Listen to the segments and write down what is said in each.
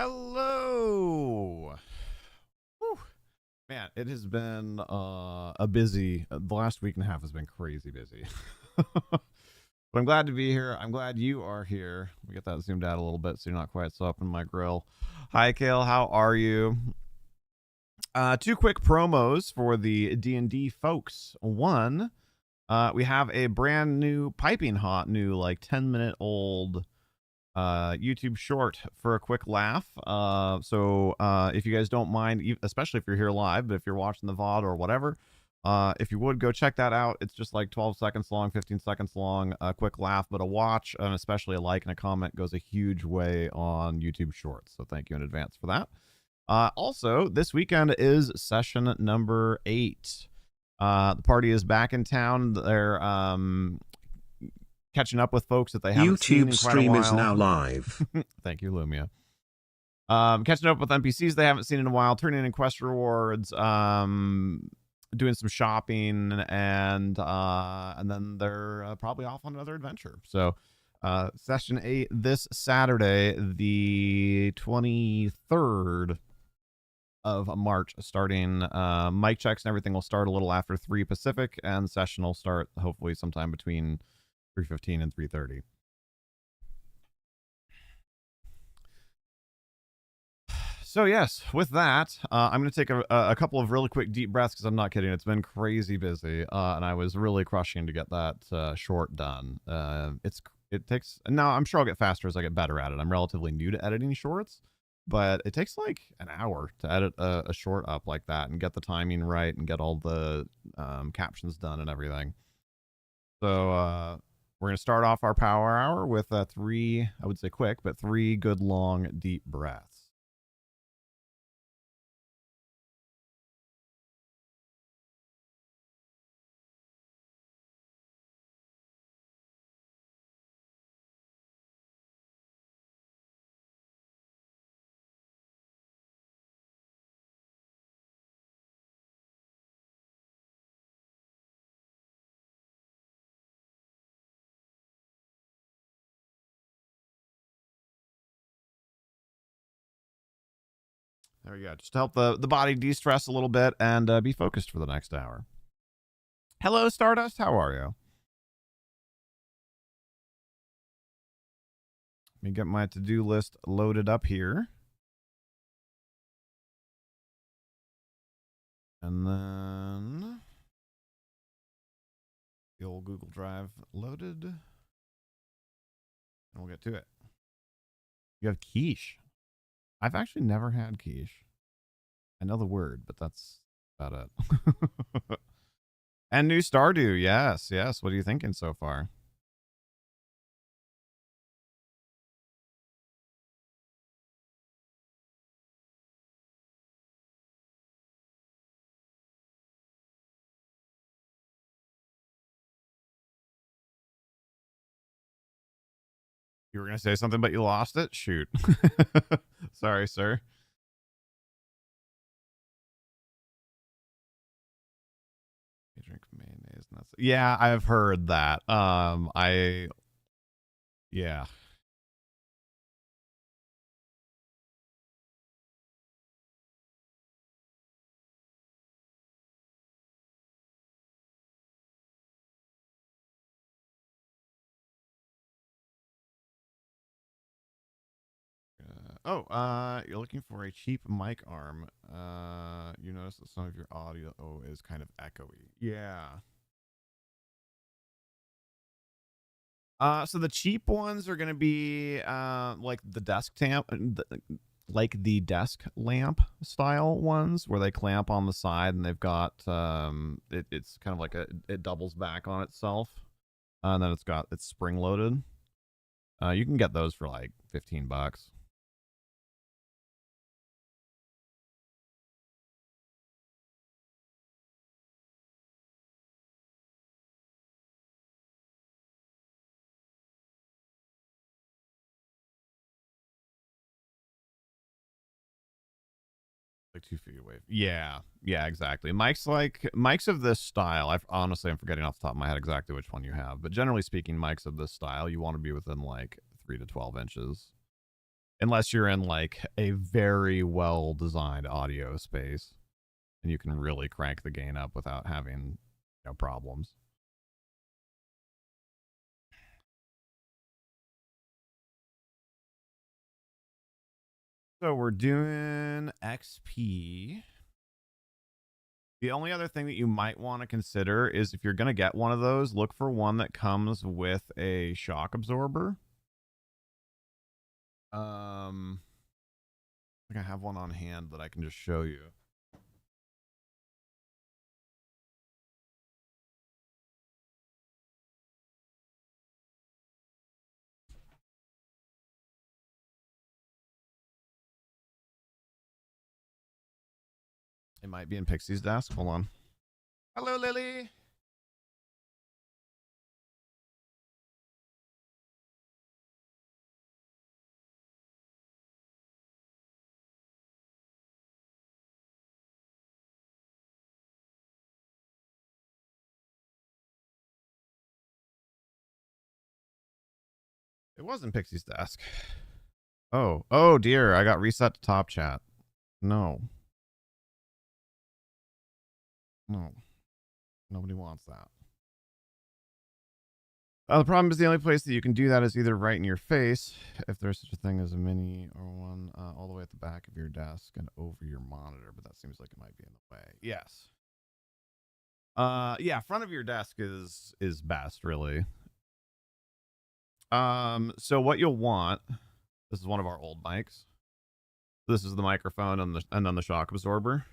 Hello. Whew. Man, it has been a busy, the last week and a half has been crazy busy. But I'm glad to be here. I'm glad you are here. We get that zoomed out a little bit so you're not quite so up in my grill. Hi, Kale. How are you? Two quick promos for the D&D folks. One, we have a brand new, piping hot new, like 10-minute-old YouTube short for a quick laugh. So if you guys don't mind, especially if you're here live, but if you're watching the VOD or whatever, if you would go check that out. It's just like 12 seconds long, 15 seconds long, a quick laugh, but a watch and especially a like and a comment goes a huge way on YouTube Shorts. So thank you in advance for that. Also, this weekend is session number 8. The party is back in town. They're catching up with folks that they haven't seen in quite a while. YouTube stream is now live. Thank you, Lumia. Catching up with NPCs they haven't seen in a while, turning in quest rewards, doing some shopping, and then they're probably off on another adventure. So session 8 this Saturday, the 23rd of March, starting mic checks and everything will start a little after 3 Pacific, and session will start hopefully sometime between 3:15 and 3:30. So yes, with that, I'm going to take a couple of really quick deep breaths because I'm not kidding. It's been crazy busy, and I was really crushing to get that short done. It takes, now I'm sure I'll get faster as I get better at it. I'm relatively new to editing shorts, but it takes like an hour to edit a short up like that and get the timing right and get all the captions done and everything. So we're going to start off our power hour with 3, I would say quick, but 3 good long deep breaths. There we go. Just to help the body de-stress a little bit and be focused for the next hour. Hello, Stardust. How are you? Let me get my to-do list loaded up here. And then the old Google Drive loaded. And we'll get to it. You have quiche. I've actually never had quiche. I know the word, but that's about it. And new Stardew. Yes, yes. What are you thinking so far? You were going to say something, but you lost it? Shoot. Sorry, sir. You drink mayonnaise. Nuts. Yeah, I've heard that. Yeah. You're looking for a cheap mic arm. You notice that some of your audio is kind of echoey. Yeah. So the cheap ones are going to be like the desk lamp style ones where they clamp on the side and they've got it's kind of like it doubles back on itself, and then it's spring loaded. You can get those for like $15. Like 2 feet away. Yeah, exactly. Mics of this style. I'm forgetting off the top of my head exactly which one you have, but generally speaking, mics of this style, you want to be within like 3 to 12 inches. Unless you're in like a very well designed audio space and you can really crank the gain up without having problems. So we're doing XP. The only other thing that you might want to consider is if you're going to get one of those, look for one that comes with a shock absorber. I think I have one on hand that I can just show you. It might be in Pixie's desk. Hold on. Hello, Lily. It was in Pixie's desk. Oh dear. I got reset to top chat. No. Nobody wants that. The problem is the only place that you can do that is either right in your face, if there's such a thing as a mini, or one all the way at the back of your desk and over your monitor, but that seems like it might be in the way. Yes. Yeah, front of your desk is best, really. So what you'll want, this is one of our old mics. This is the microphone and then the shock absorber.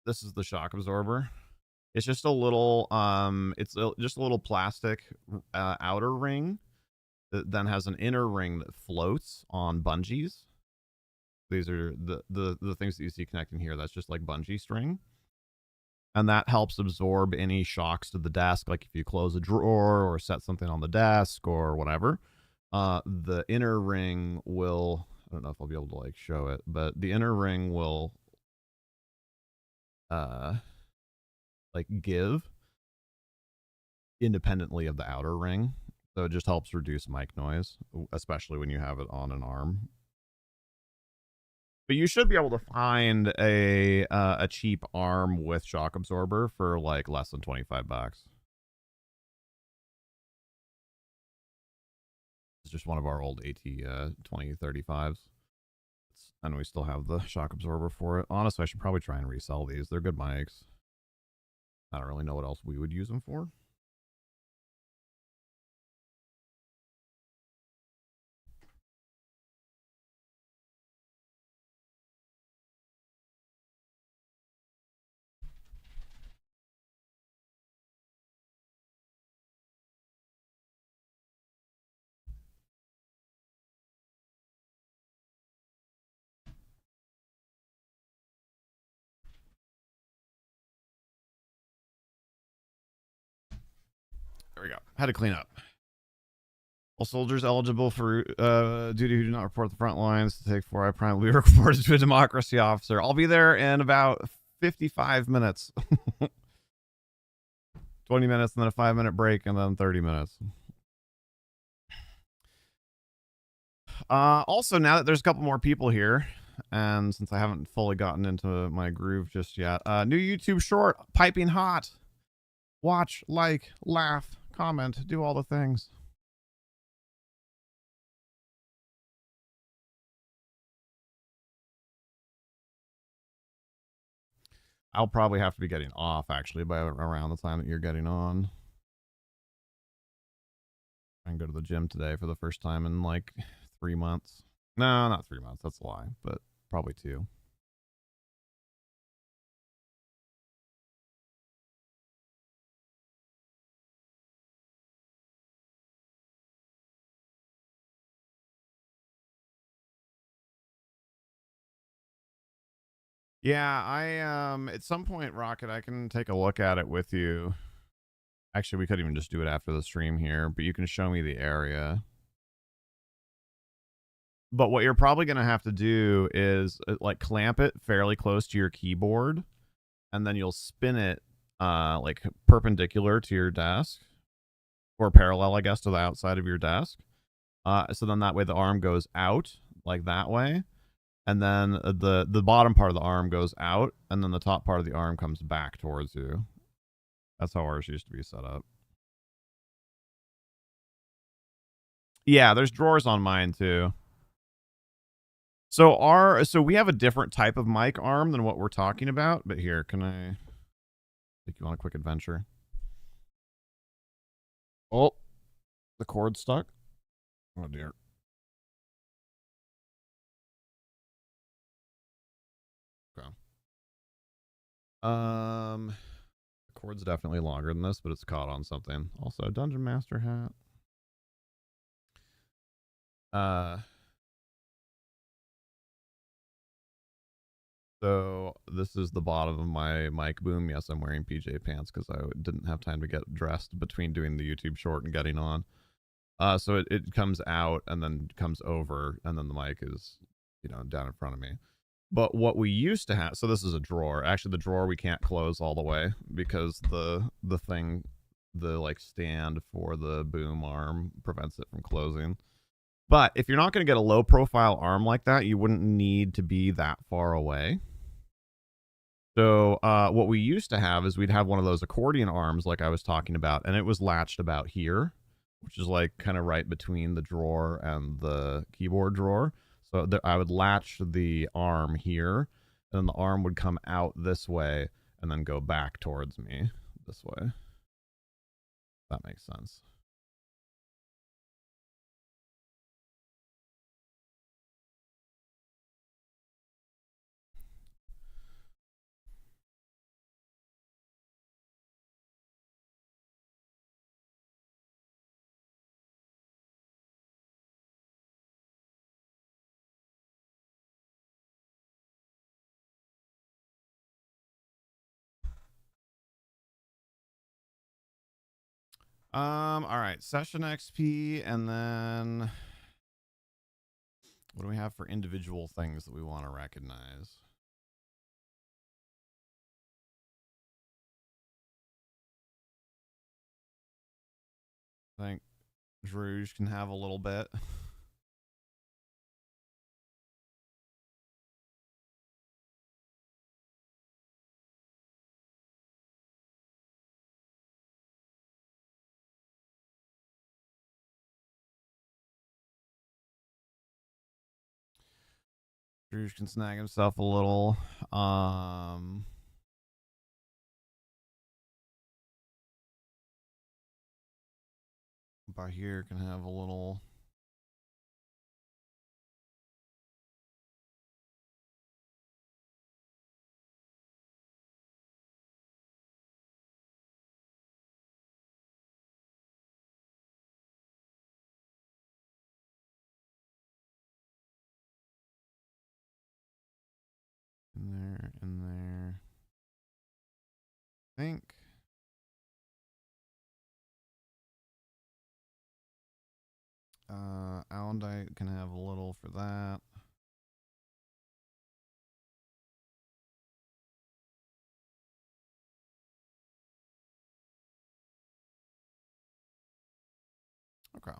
This is the shock absorber. It's just a little just a little plastic outer ring that then has an inner ring that floats on bungees. These are the things that you see connecting here. That's just like bungee string. And that helps absorb any shocks to the desk, like if you close a drawer or set something on the desk or whatever. The inner ring will, I don't know if I'll be able to like show it, but the inner ring will like give independently of the outer ring. So it just helps reduce mic noise, especially when you have it on an arm. But you should be able to find a cheap arm with shock absorber for like less than $25. It's just one of our old AT 2035s. And we still have the shock absorber for it. Honestly, I should probably try and resell these. They're good mics. I don't really know what else we would use them for. There we go. Had to clean up. All soldiers eligible for duty who do not report the front lines to take 4I Prime will be reported to a democracy officer. I'll be there in about 55 minutes. 20 minutes and then a 5-minute break and then 30 minutes. Also, now that there's a couple more people here, and since I haven't fully gotten into my groove just yet, new YouTube short, piping hot. Watch, like, laugh, comment, do all the things. I'll probably have to be getting off, actually, by around the time that you're getting on. I can go to the gym today for the first time in, like, 3 months. No, not 3 months. That's a lie, but probably 2. Yeah, I at some point, Rocket, I can take a look at it with you. Actually, we could even just do it after the stream here, but you can show me the area. But what you're probably going to have to do is like clamp it fairly close to your keyboard, and then you'll spin it like perpendicular to your desk, or parallel, I guess, to the outside of your desk. So then that way the arm goes out like that way, and then the bottom part of the arm goes out, and then the top part of the arm comes back towards you. That's how ours used to be set up. Yeah, there's drawers on mine too. So we have a different type of mic arm than what we're talking about. But here, can I take you on a quick adventure? Oh, the cord's stuck. Oh dear. Okay. The cord's definitely longer than this, but it's caught on something. Also, Dungeon Master hat. So this is the bottom of my mic boom. Yes, I'm wearing PJ pants because I didn't have time to get dressed between doing the YouTube short and getting on. So it comes out and then comes over, and then the mic is, down in front of me. But what we used to have, so this is a drawer. Actually, the drawer we can't close all the way because the thing, the like stand for the boom arm prevents it from closing. But if you're not going to get a low profile arm like that, you wouldn't need to be that far away. So what we used to have is we'd have one of those accordion arms like I was talking about, and it was latched about here, which is like kind of right between the drawer and the keyboard drawer. So I would latch the arm here, and then the arm would come out this way and then go back towards me this way. That makes sense. All right, session XP, and then what do we have for individual things that we want to recognize? I think Druge can have a little bit. Druge can snag himself a little. By here can have a little. In there. I think. Alendite can have a little for that. Okay.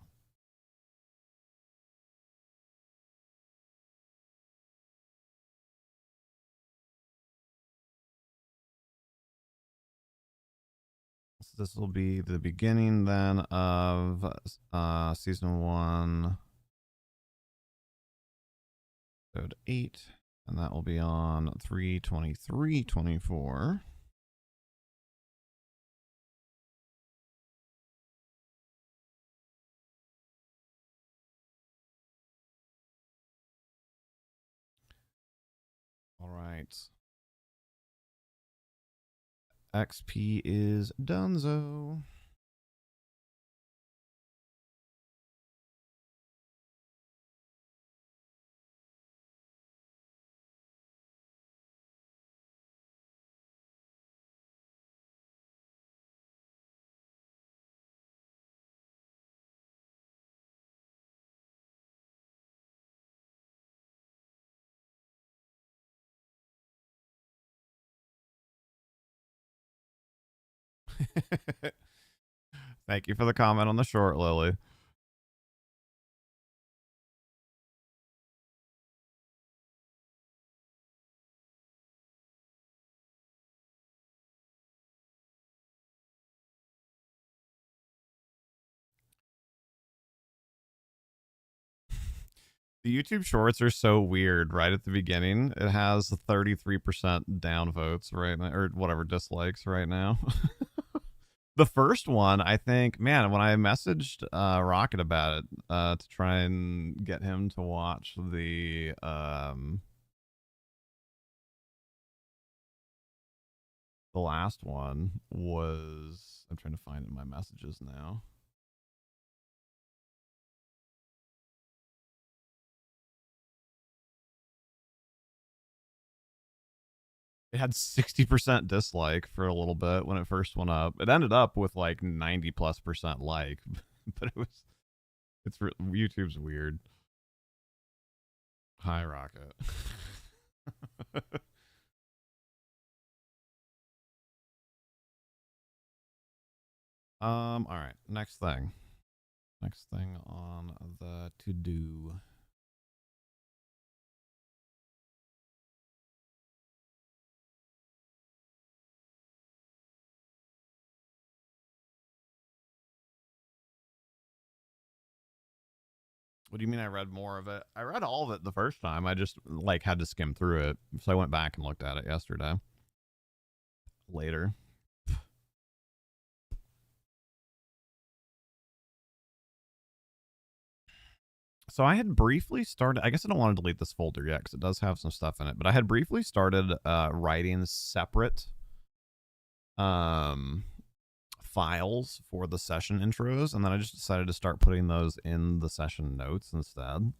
So this will be the beginning then of season 1, episode 8, and that will be on 3/23/24. All right. XP is donezo. Thank you for the comment on the short, Lily. The YouTube shorts are so weird right at the beginning. It has 33% downvotes right now, or whatever, dislikes right now. The first one, I think, man, when I messaged Rocket about it to try and get him to watch the last one was, I'm trying to find it in my messages now. It had 60% dislike for a little bit when it first went up. It ended up with like 90+% like, but YouTube's weird. Hi, Rocket. All right. Next thing. Next thing on the to do. What do you mean I read more of it? I read all of it the first time. I just like had to skim through it. So I went back and looked at it yesterday. Later. So I had briefly started, I guess I don't want to delete this folder yet because it does have some stuff in it, but I had briefly started writing separate um files for the session intros, and then I just decided to start putting those in the session notes instead.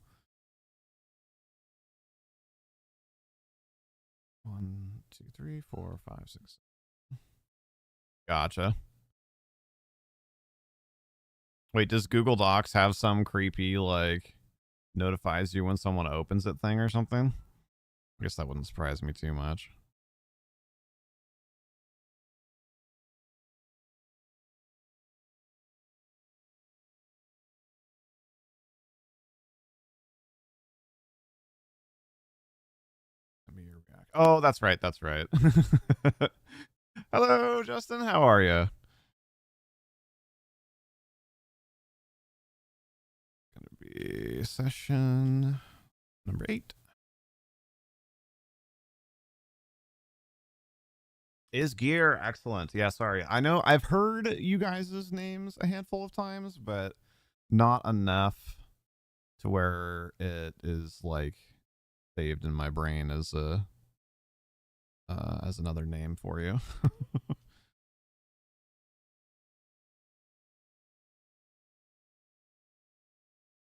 1, 2, 3, 4, 5, 6. Gotcha. Wait, does Google Docs have some creepy like notifies you when someone opens it thing or something? I guess that wouldn't surprise me too much. Oh, that's right. That's right. Hello, Justin. How are you? Gonna be session number 8. Is gear excellent? Yeah, sorry. I know I've heard you guys' names a handful of times, but not enough to where it is like saved in my brain as another name for you.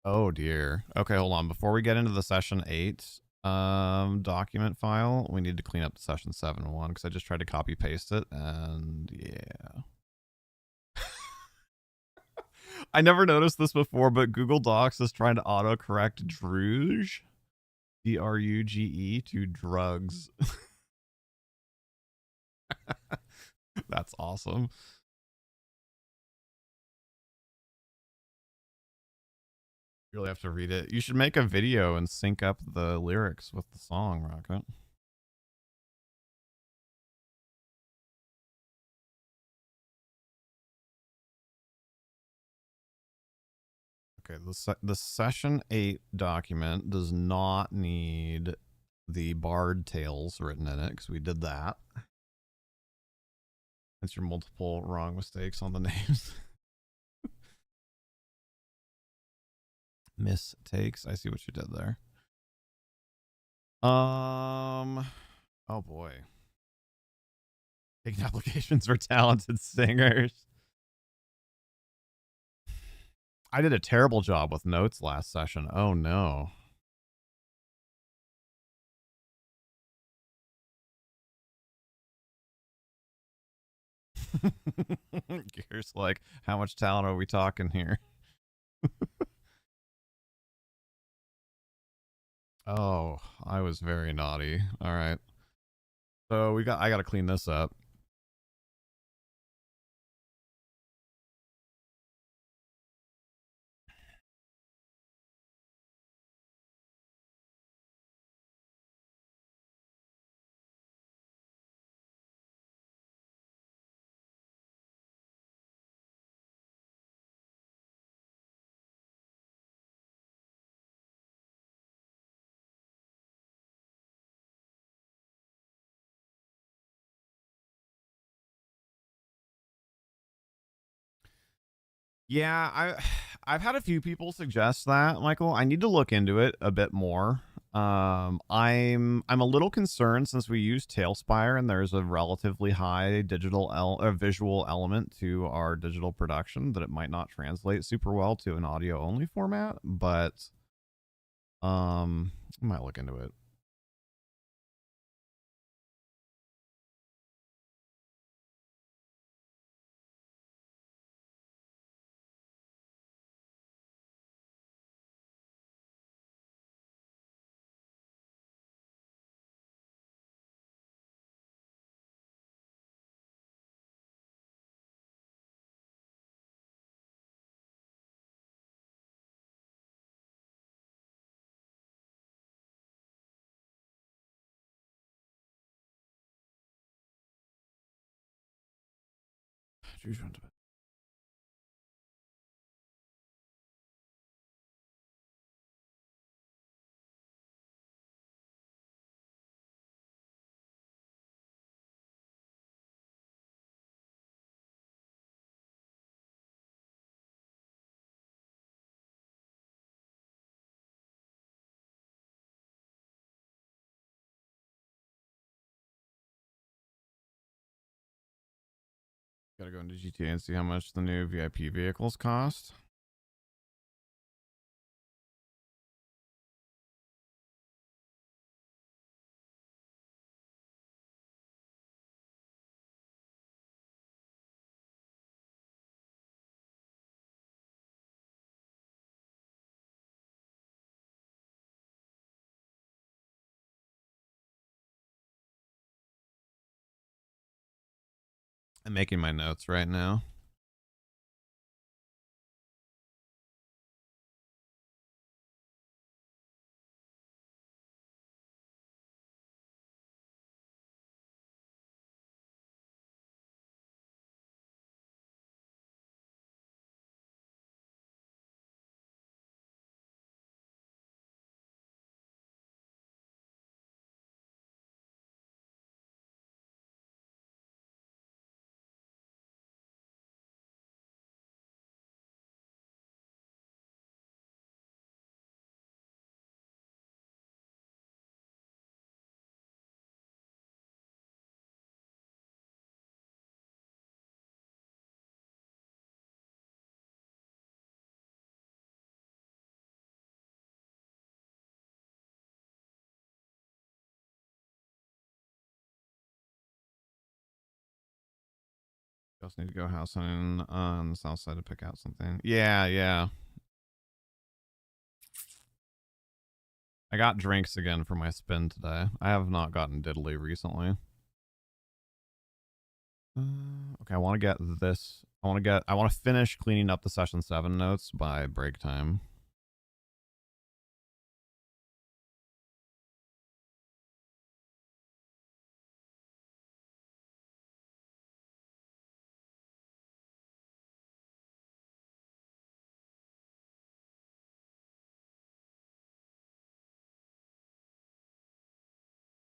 Oh dear. Okay, hold on. Before we get into the session 8 document file, we need to clean up the session 7 one because I just tried to copy paste it and yeah. I never noticed this before, but Google Docs is trying to autocorrect druge, Druge, to drugs. That's awesome. You really have to read it. You should make a video and sync up the lyrics with the song, Rocket. Okay, the session 8 document does not need the bard tales written in it because we did that. That's your multiple wrong mistakes on the names. Mistakes. I see what you did there. Oh boy. Taking applications for talented singers. I did a terrible job with notes last session. Oh no. Gears like, how much talent are we talking here? Oh, I was very naughty. All right. So I gotta clean this up. Yeah, I've had a few people suggest that, Michael. I need to look into it a bit more. I'm a little concerned since we use Tailspire and there's a relatively high visual element to our digital production that it might not translate super well to an audio only format, but I might look into it. Gotta go into GTA and see how much the new VIP vehicles cost. I'm making my notes right now. Just need to go house hunting on the south side to pick out something. Yeah, yeah. I got drinks again for my spin today. I have not gotten diddly recently. Okay, I want to get this. I want to finish cleaning up the session 7 notes by break time.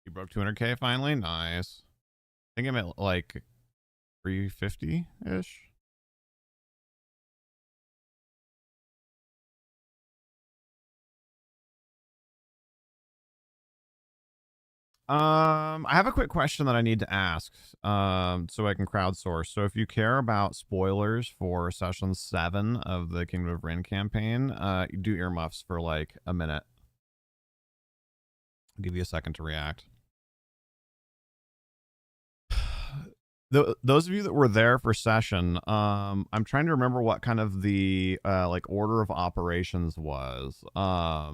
You broke 200k finally? Nice. I think I'm at like 350-ish. I have a quick question that I need to ask, so I can crowdsource. So if you care about spoilers for session 7 of the Kingdom of Rin campaign, do earmuffs for like a minute. I'll give you a second to react. Those of you that were there for session, I'm trying to remember what kind of the like order of operations was. I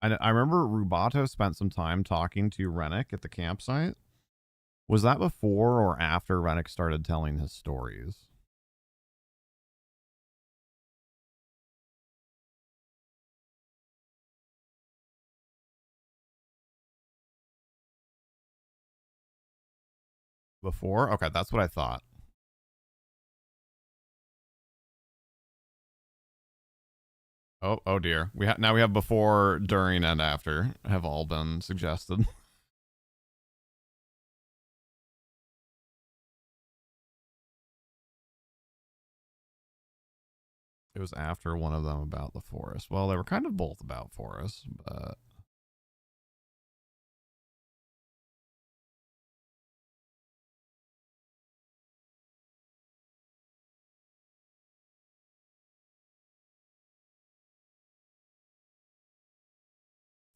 remember Rubato spent some time talking to Rennick at the campsite. Was that before or after Rennick started telling his stories? Before? Okay, that's what I thought. Oh dear. Now we have before, during, and after have all been suggested. It was after one of them about the forest. Well, they were kind of both about forests, but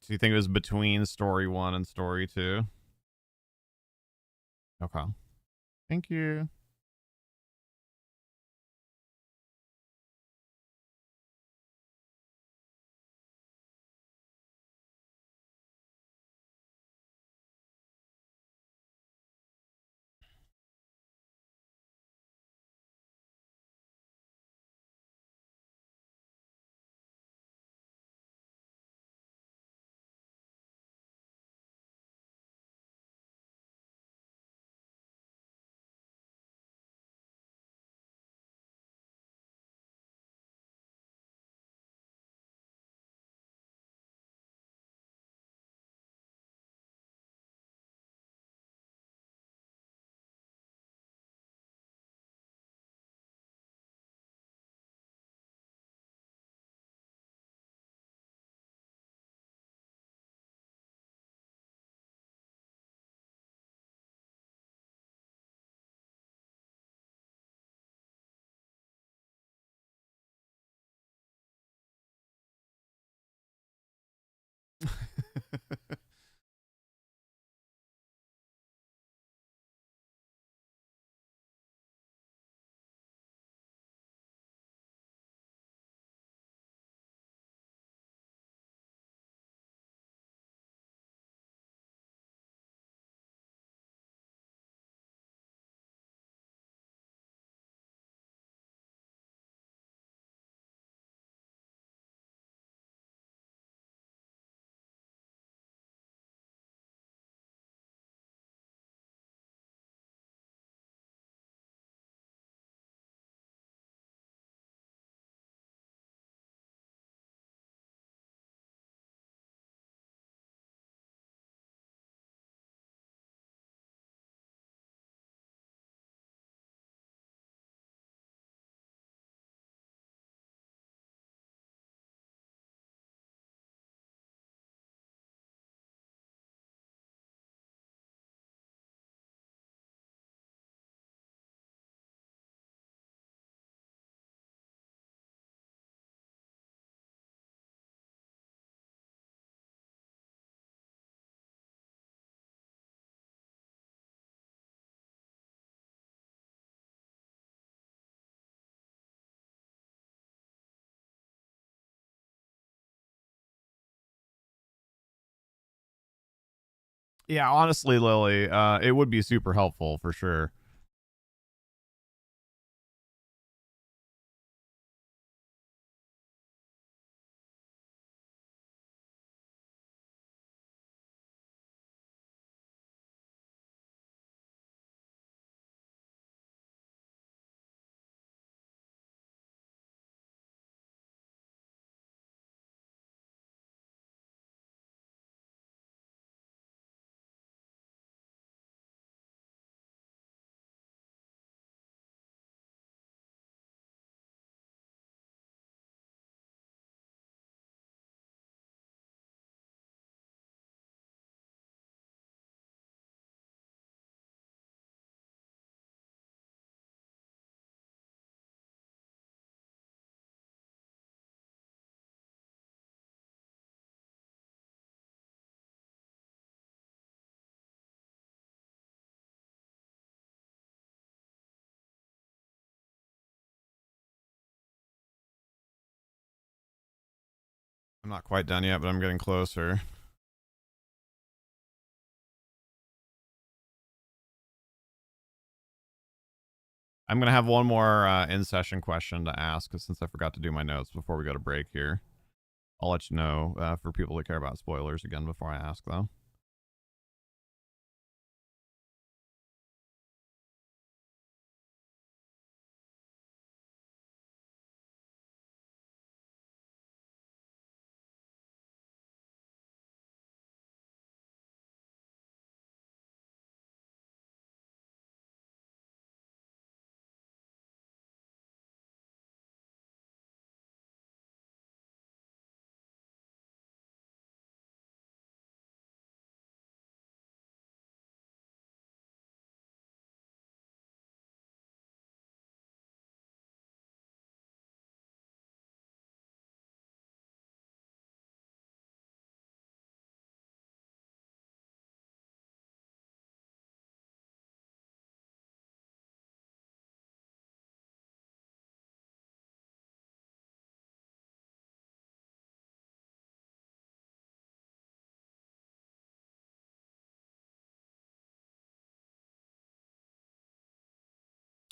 so you think it was between story 1 and story 2? Okay. Thank you. Yeah, honestly, Lily, it would be super helpful for sure. I'm not quite done yet, but I'm getting closer. I'm going to have one more in session question to ask since I forgot to do my notes before we go to break here. I'll let you know for people that care about spoilers again before I ask, though.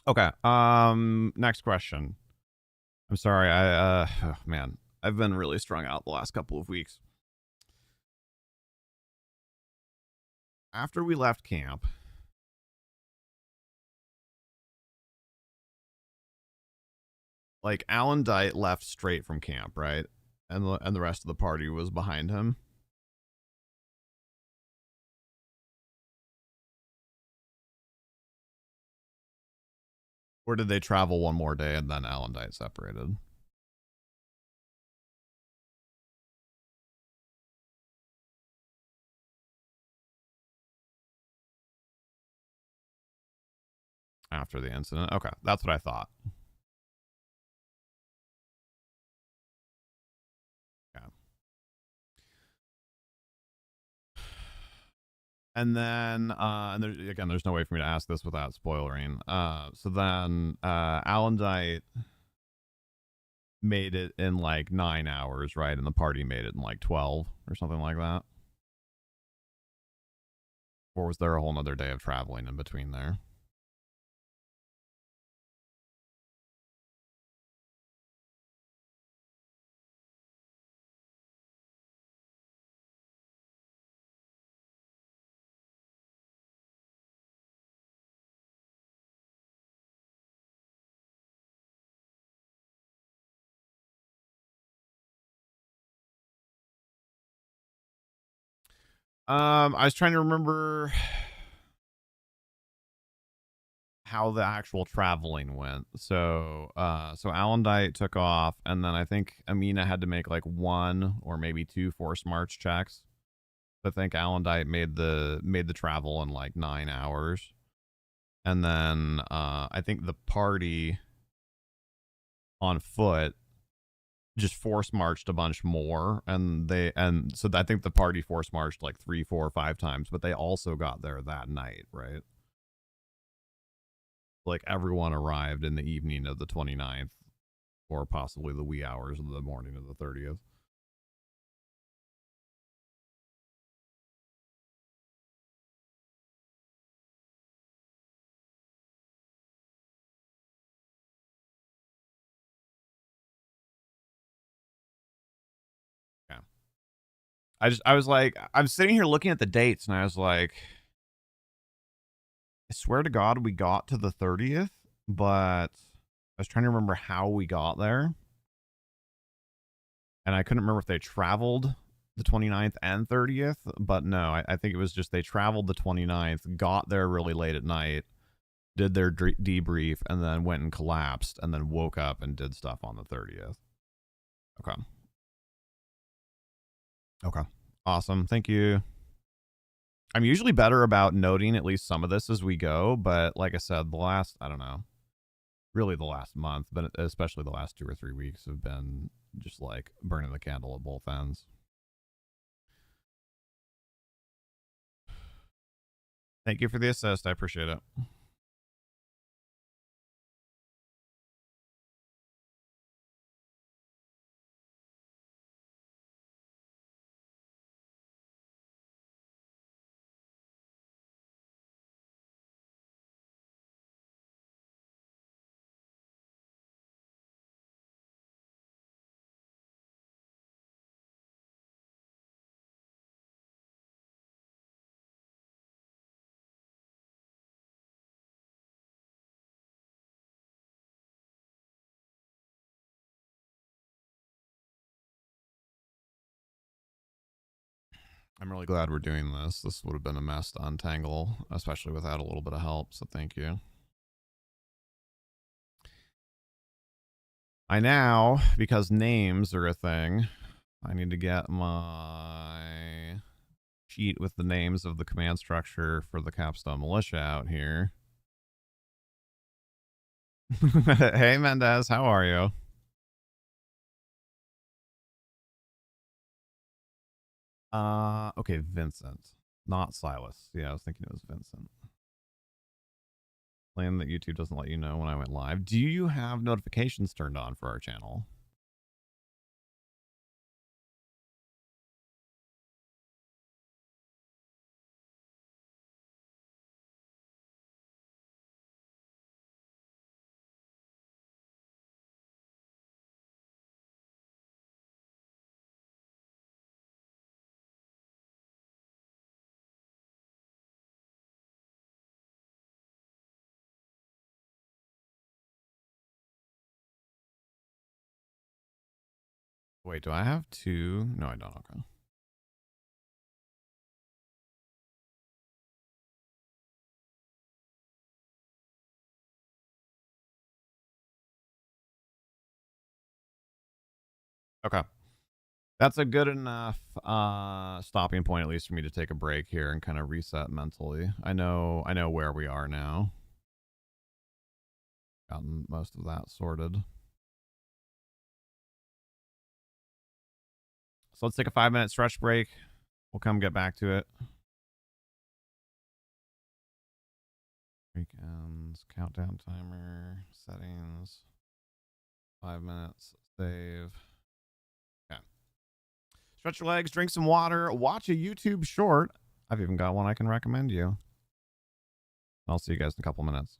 Okay. Next question. I'm sorry. Oh, man, I've been really strung out the last couple of weeks. After we left camp, like Alan Dite left straight from camp, right? And the rest of the party was behind him. Or did they travel one more day and then Alan Dite separated? After the incident? Okay, that's what I thought. Yeah. And then, there's no way for me to ask this without spoiling. So then, Alan Dite made it in like 9 hours, right? And the party made it in like 12 or something like that. Or was there a whole nother day of traveling in between there? I was trying to remember how the actual traveling went. So Alan Dite took off, and then I think Amina had to make like one or maybe two force march checks. I think Alan Dite made the travel in like 9 hours, and then I think the party on foot just force marched a bunch more, and so I think the party force marched like 3, 4, 5 times, but they also got there that night, right? Like everyone arrived in the evening of the 29th, or possibly the wee hours of the morning of the 30th. Yeah. I'm sitting here looking at the dates, and I was like, I swear to God, we got to the 30th, but I was trying to remember how we got there, and I couldn't remember if they traveled the 29th and 30th, but no, I think it was just they traveled the 29th, got there really late at night, did their debrief, and then went and collapsed, and then woke up and did stuff on the 30th. Okay. Okay. Awesome. Thank you. I'm usually better about noting at least some of this as we go, but like I said, I don't know, really the last month, but especially the last 2 or 3 weeks have been just like burning the candle at both ends. Thank you for the assist. I appreciate it. I'm really glad we're doing this. This would have been a mess to untangle, especially without a little bit of help. So thank you. I now, because names are a thing, I need to get my sheet with the names of the command structure for the Capstone Militia out here. Hey, Mendez, how are you? Okay, Vincent, not Silas. Yeah, I was thinking it was Vincent. Claim that YouTube doesn't let you know when I went live. Do you have notifications turned on for our channel? Wait, do I have two? No, I don't. Okay. Okay. That's a good enough stopping point, at least for me to take a break here and kind of reset mentally. I know where we are now. Gotten most of that sorted. So let's take a 5-minute stretch break. We'll come get back to it. Weekends, countdown timer, settings, 5 minutes, save. Okay. Stretch your legs, drink some water, watch a YouTube short. I've even got one I can recommend you. I'll see you guys in a couple minutes.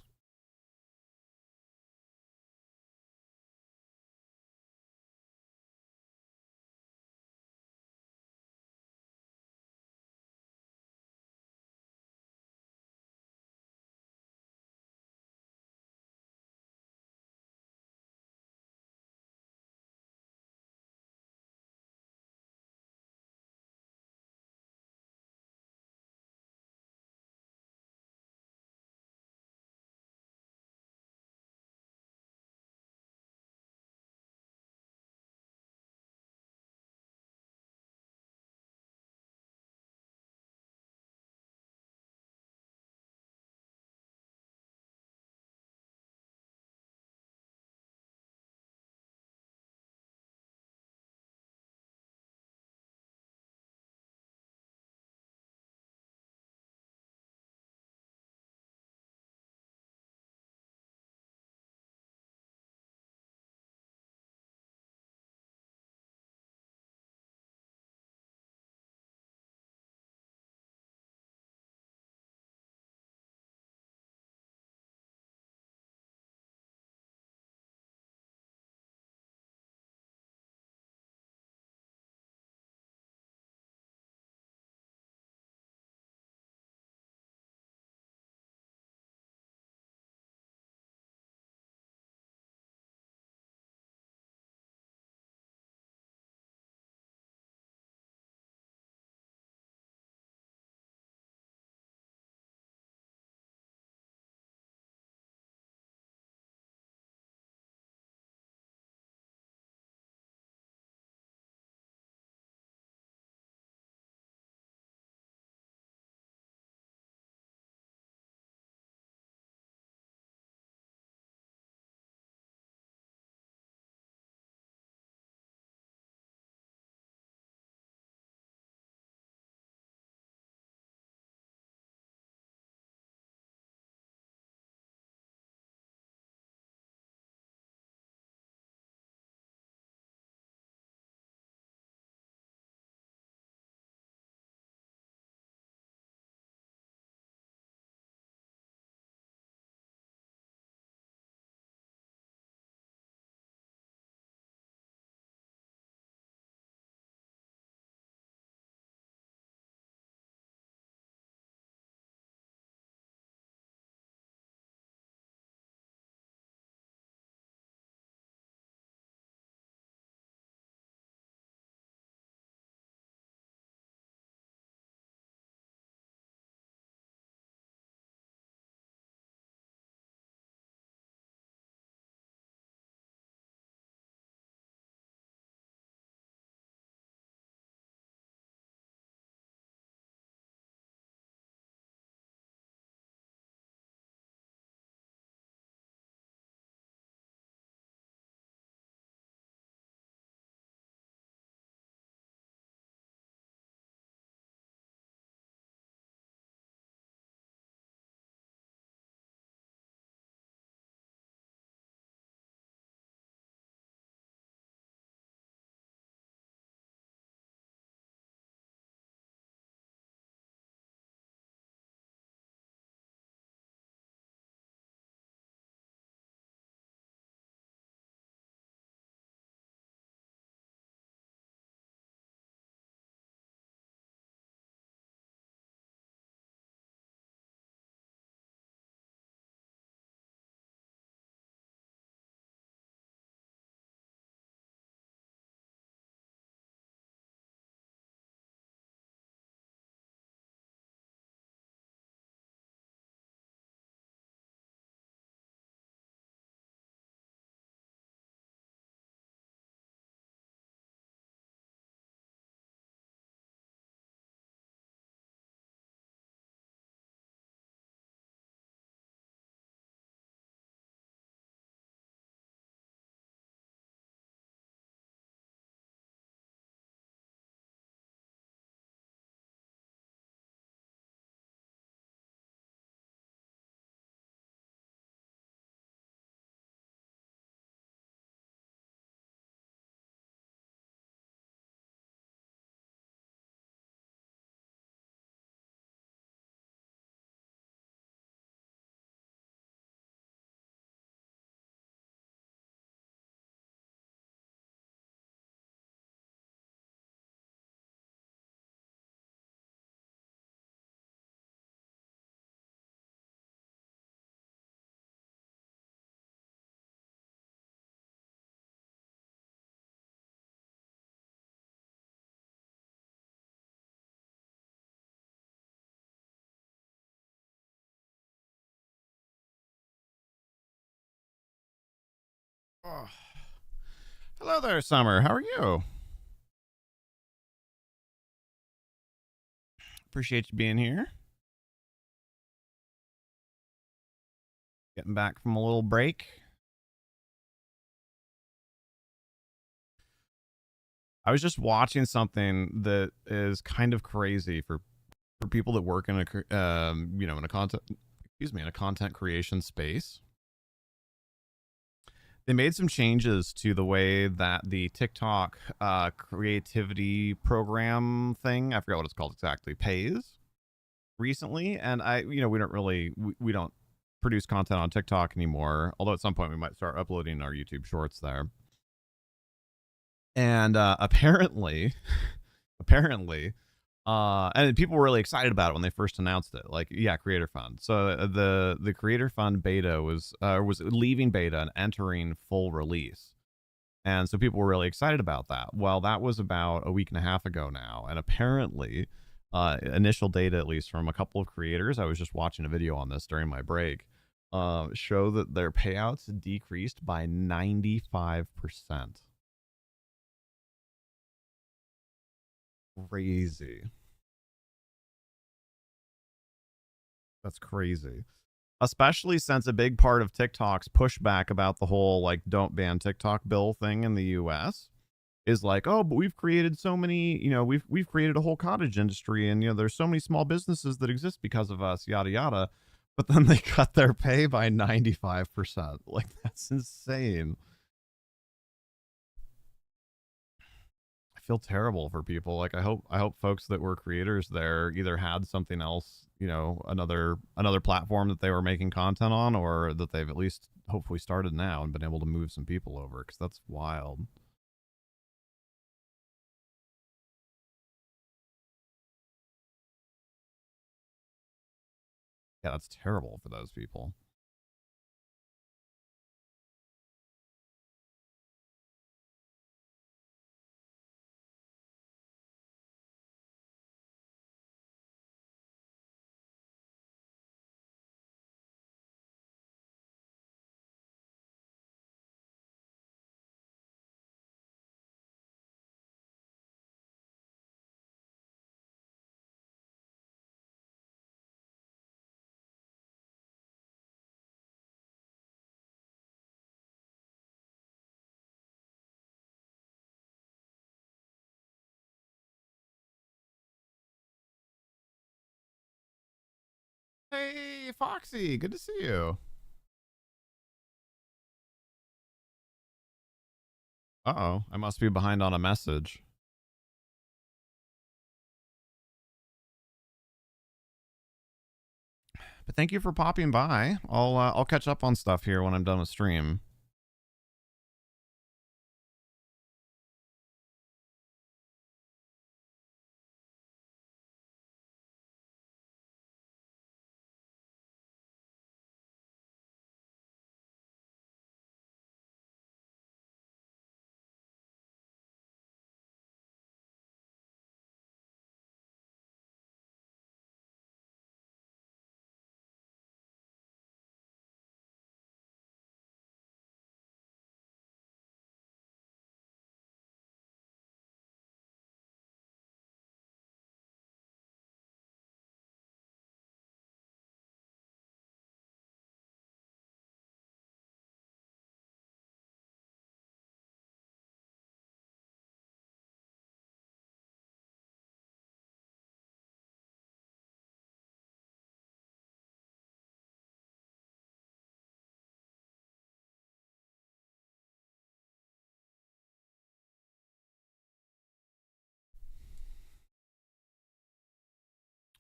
Oh. Hello there, Summer. How are you? Appreciate you being here. Getting back from a little break. I was just watching something that is kind of crazy for people that work in in a content creation space. They made some changes to the way that the TikTok creativity program thing, I forgot what it's called exactly, pays recently. And we don't produce content on TikTok anymore, although at some point we might start uploading our YouTube shorts there. And apparently, and people were really excited about it when they first announced it. Like, yeah, Creator Fund. So the Creator Fund beta was leaving beta and entering full release, and so people were really excited about that. Well, that was about a week and a half ago now, and apparently, initial data, at least from a couple of creators, I was just watching a video on this during my break, show that their payouts decreased by 95%. Crazy. That's crazy. Especially since a big part of TikTok's pushback about the whole like don't ban TikTok bill thing in the US is like, oh, but we've created so many, we've created a whole cottage industry, and there's so many small businesses that exist because of us, yada yada. But then they cut their pay by 95%. Like, that's insane. I feel terrible for people. Like, I hope folks that were creators there either had something else, another platform that they were making content on, or that they've at least hopefully started now and been able to move some people over, because that's wild. Yeah, that's terrible for those people. Hey, Foxy, good to see you. Uh-oh, I must be behind on a message. But thank you for popping by. I'll catch up on stuff here when I'm done with stream.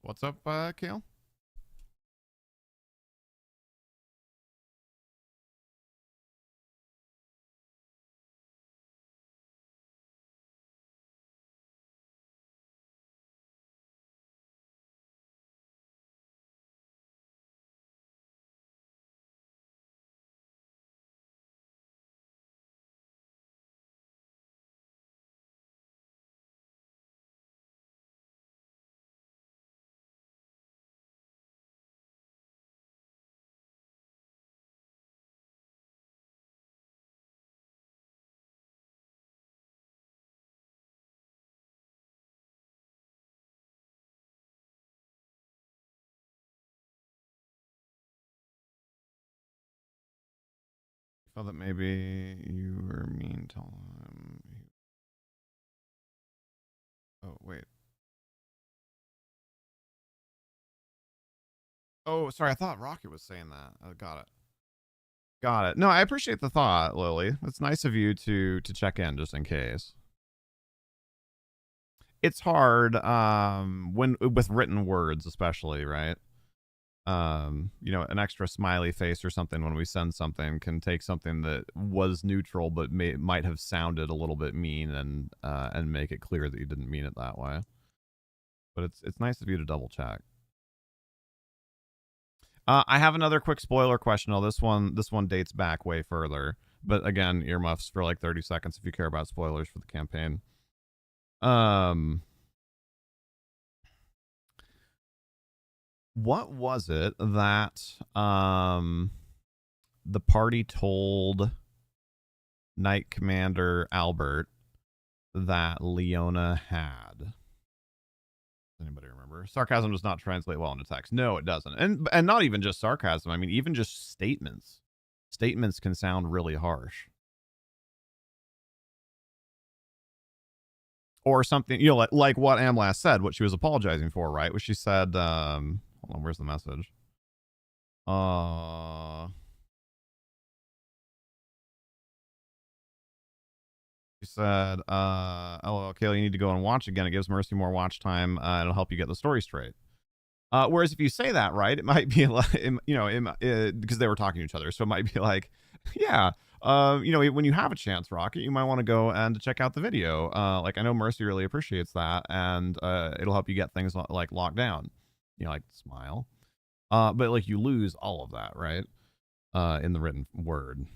What's up, Kale? Felt that maybe you were mean to him. Oh, wait. Oh, sorry. I thought Rocket was saying that. Got it. Got it. No, I appreciate the thought, Lily. It's nice of you to check in just in case. It's hard when with written words, especially, right? You know, an extra smiley face or something when we send something can take something that was neutral but might have sounded a little bit mean and make it clear that you didn't mean it that way. But it's nice of you to double check. I have another quick spoiler question. Oh, this one dates back way further, but again, earmuffs for like 30 seconds if you care about spoilers for the campaign. What was it that the party told Knight Commander Albert that Leona had? Does anybody remember? Sarcasm does not translate well into text. No, it doesn't. And not even just sarcasm. I mean, even just statements. Statements can sound really harsh. Or something, you know, like what Amlas said, what she was apologizing for, right? What she said, hold on, where's the message? She said, LOL, Kayla, you need to go and watch again. It gives Mercy more watch time. It'll help you get the story straight. Whereas if you say that, right, it might be like, you know, because they were talking to each other. So it might be like, yeah, you know, when you have a chance, Rocket, you might want to go and check out the video. Like, I know Mercy really appreciates that, and it'll help you get things like locked down. You know, like smile. But like you lose all of that, right? In the written word.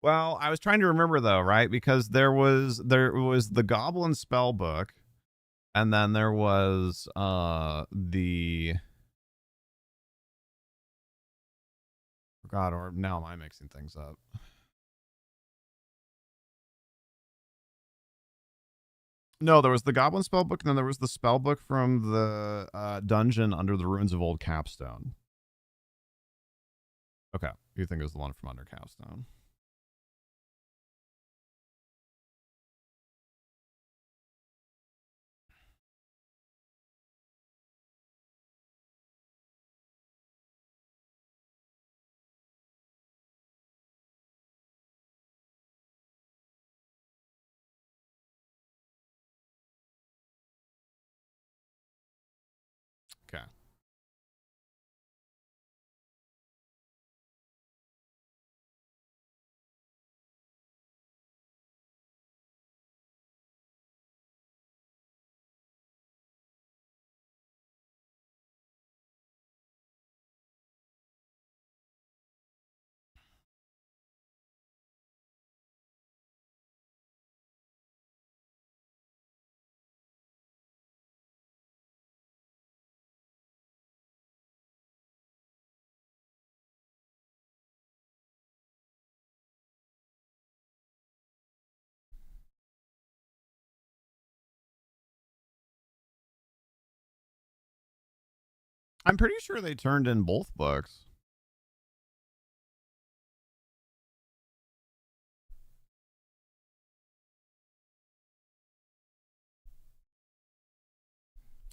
Well, I was trying to remember though, right? Because there was the Goblin spell book, and then there was the God, or now am I mixing things up? No, there was the Goblin spell book, and then there was the spell book from the dungeon under the ruins of Old Capstone. Okay, you think it was the one from under Capstone? Okay. I'm pretty sure they turned in both books.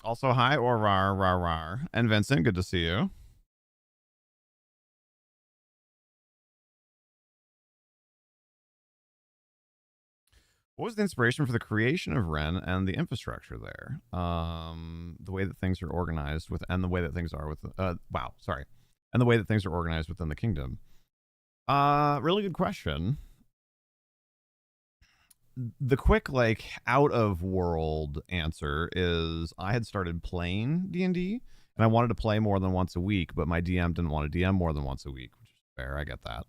Also, hi, or rar, rar, rar. And Vincent, good to see you. What was the inspiration for the creation of Ren and the infrastructure there? The way that things are organized with, and the way that things are with, wow, sorry. And the way that things are organized within the kingdom. Really good question. The quick, like, out of world answer is I had started playing D&D and I wanted to play more than once a week, but my DM didn't want to DM more than once a week, which is fair. I get that.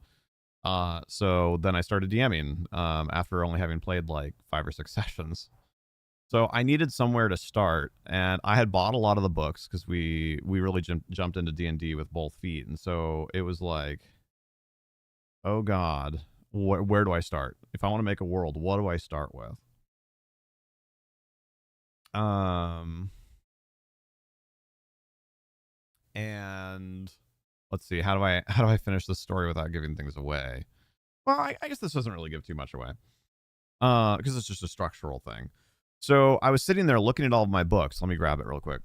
So then I started DMing after only having played like 5 or 6 sessions. So I needed somewhere to start, and I had bought a lot of the books because we really jumped into D&D with both feet, and so it was like, oh God, where do I start? If I want to make a world, what do I start with? And let's see, how do I finish this story without giving things away? Well, I guess this doesn't really give too much away, because it's just a structural thing. So I was sitting there looking at all of my books. Let me grab it real quick.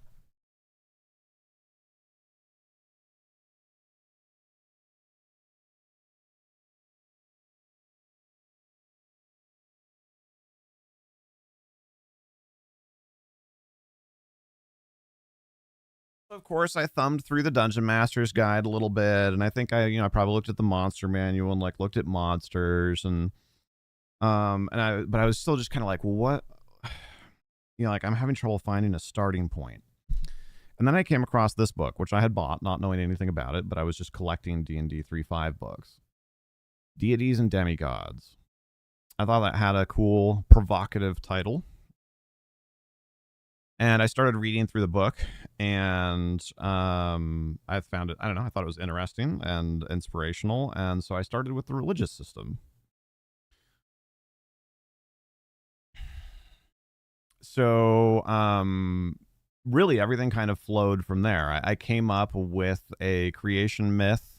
Of course, I thumbed through the Dungeon Masters guide a little bit, and I think I probably looked at the monster manual and like looked at monsters but I was still just kind of like, well, what, like I'm having trouble finding a starting point. And then I came across this book, which I had bought, not knowing anything about it, but I was just collecting D&D 3.5 books. Deities and Demigods. I thought that had a cool, provocative title. And I started reading through the book, and I found it, I don't know, I thought it was interesting and inspirational. And so I started with the religious system. So really everything kind of flowed from there. I came up with a creation myth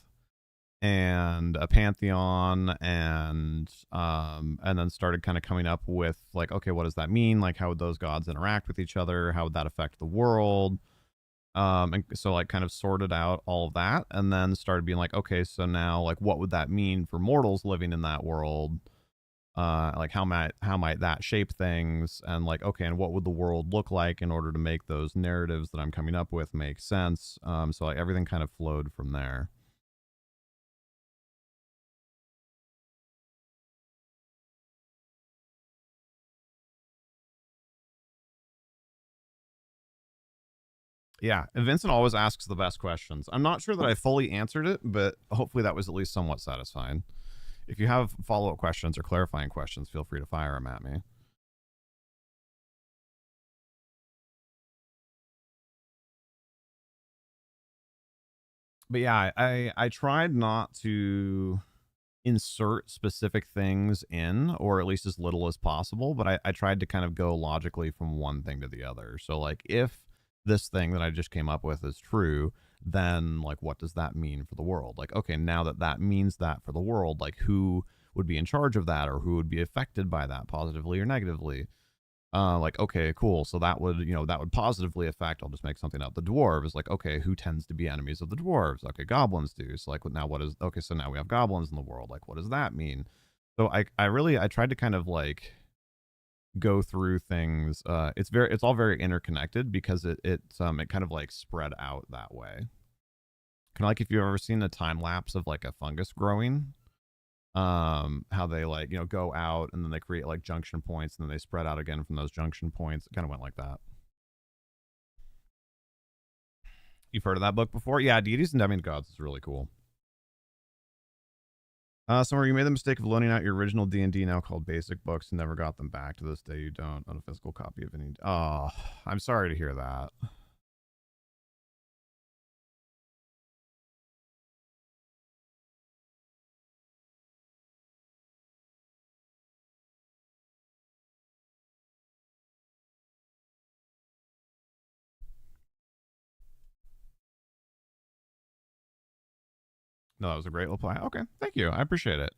and a pantheon, and then started kind of coming up with like, okay, what does that mean? Like, how would those gods interact with each other? How would that affect the world? And so like kind of sorted out all of that, and then started being like, okay, so now like what would that mean for mortals living in that world? Like how might that shape things, and like, okay, and what would the world look like in order to make those narratives that I'm coming up with make sense? So like everything kind of flowed from there. Yeah, and Vincent always asks the best questions. I'm not sure that I fully answered it, but hopefully that was at least somewhat satisfying. If you have follow-up questions or clarifying questions, feel free to fire them at me. But yeah, I tried not to insert specific things in, or at least as little as possible, but I tried to kind of go logically from one thing to the other. So like if this thing that I just came up with is true, then like what does that mean for the world? Like, okay, now that that means that for the world, like who would be in charge of that, or who would be affected by that positively or negatively? Like, okay, cool. So that would, that would positively affect, I'll just make something up, the dwarves. Like, okay, who tends to be enemies of the dwarves? Okay, goblins do. So like now what is, okay, so now we have goblins in the world. Like, what does that mean? So I tried to kind of like go through things. It's all very interconnected because it kind of like spread out that way. Kind of like if you've ever seen a time lapse of like a fungus growing, how they like go out and then they create like junction points and then they spread out again from those junction points. It kind of went like that. You've heard of that book before? Yeah, Deities and Demigods is really cool. Somewhere you made the mistake of loaning out your original D&D, now called Basic Books, and never got them back. To this day you don't own a physical copy of any. Oh, I'm sorry to hear that. No, that was a great reply. Okay, thank you, I appreciate it.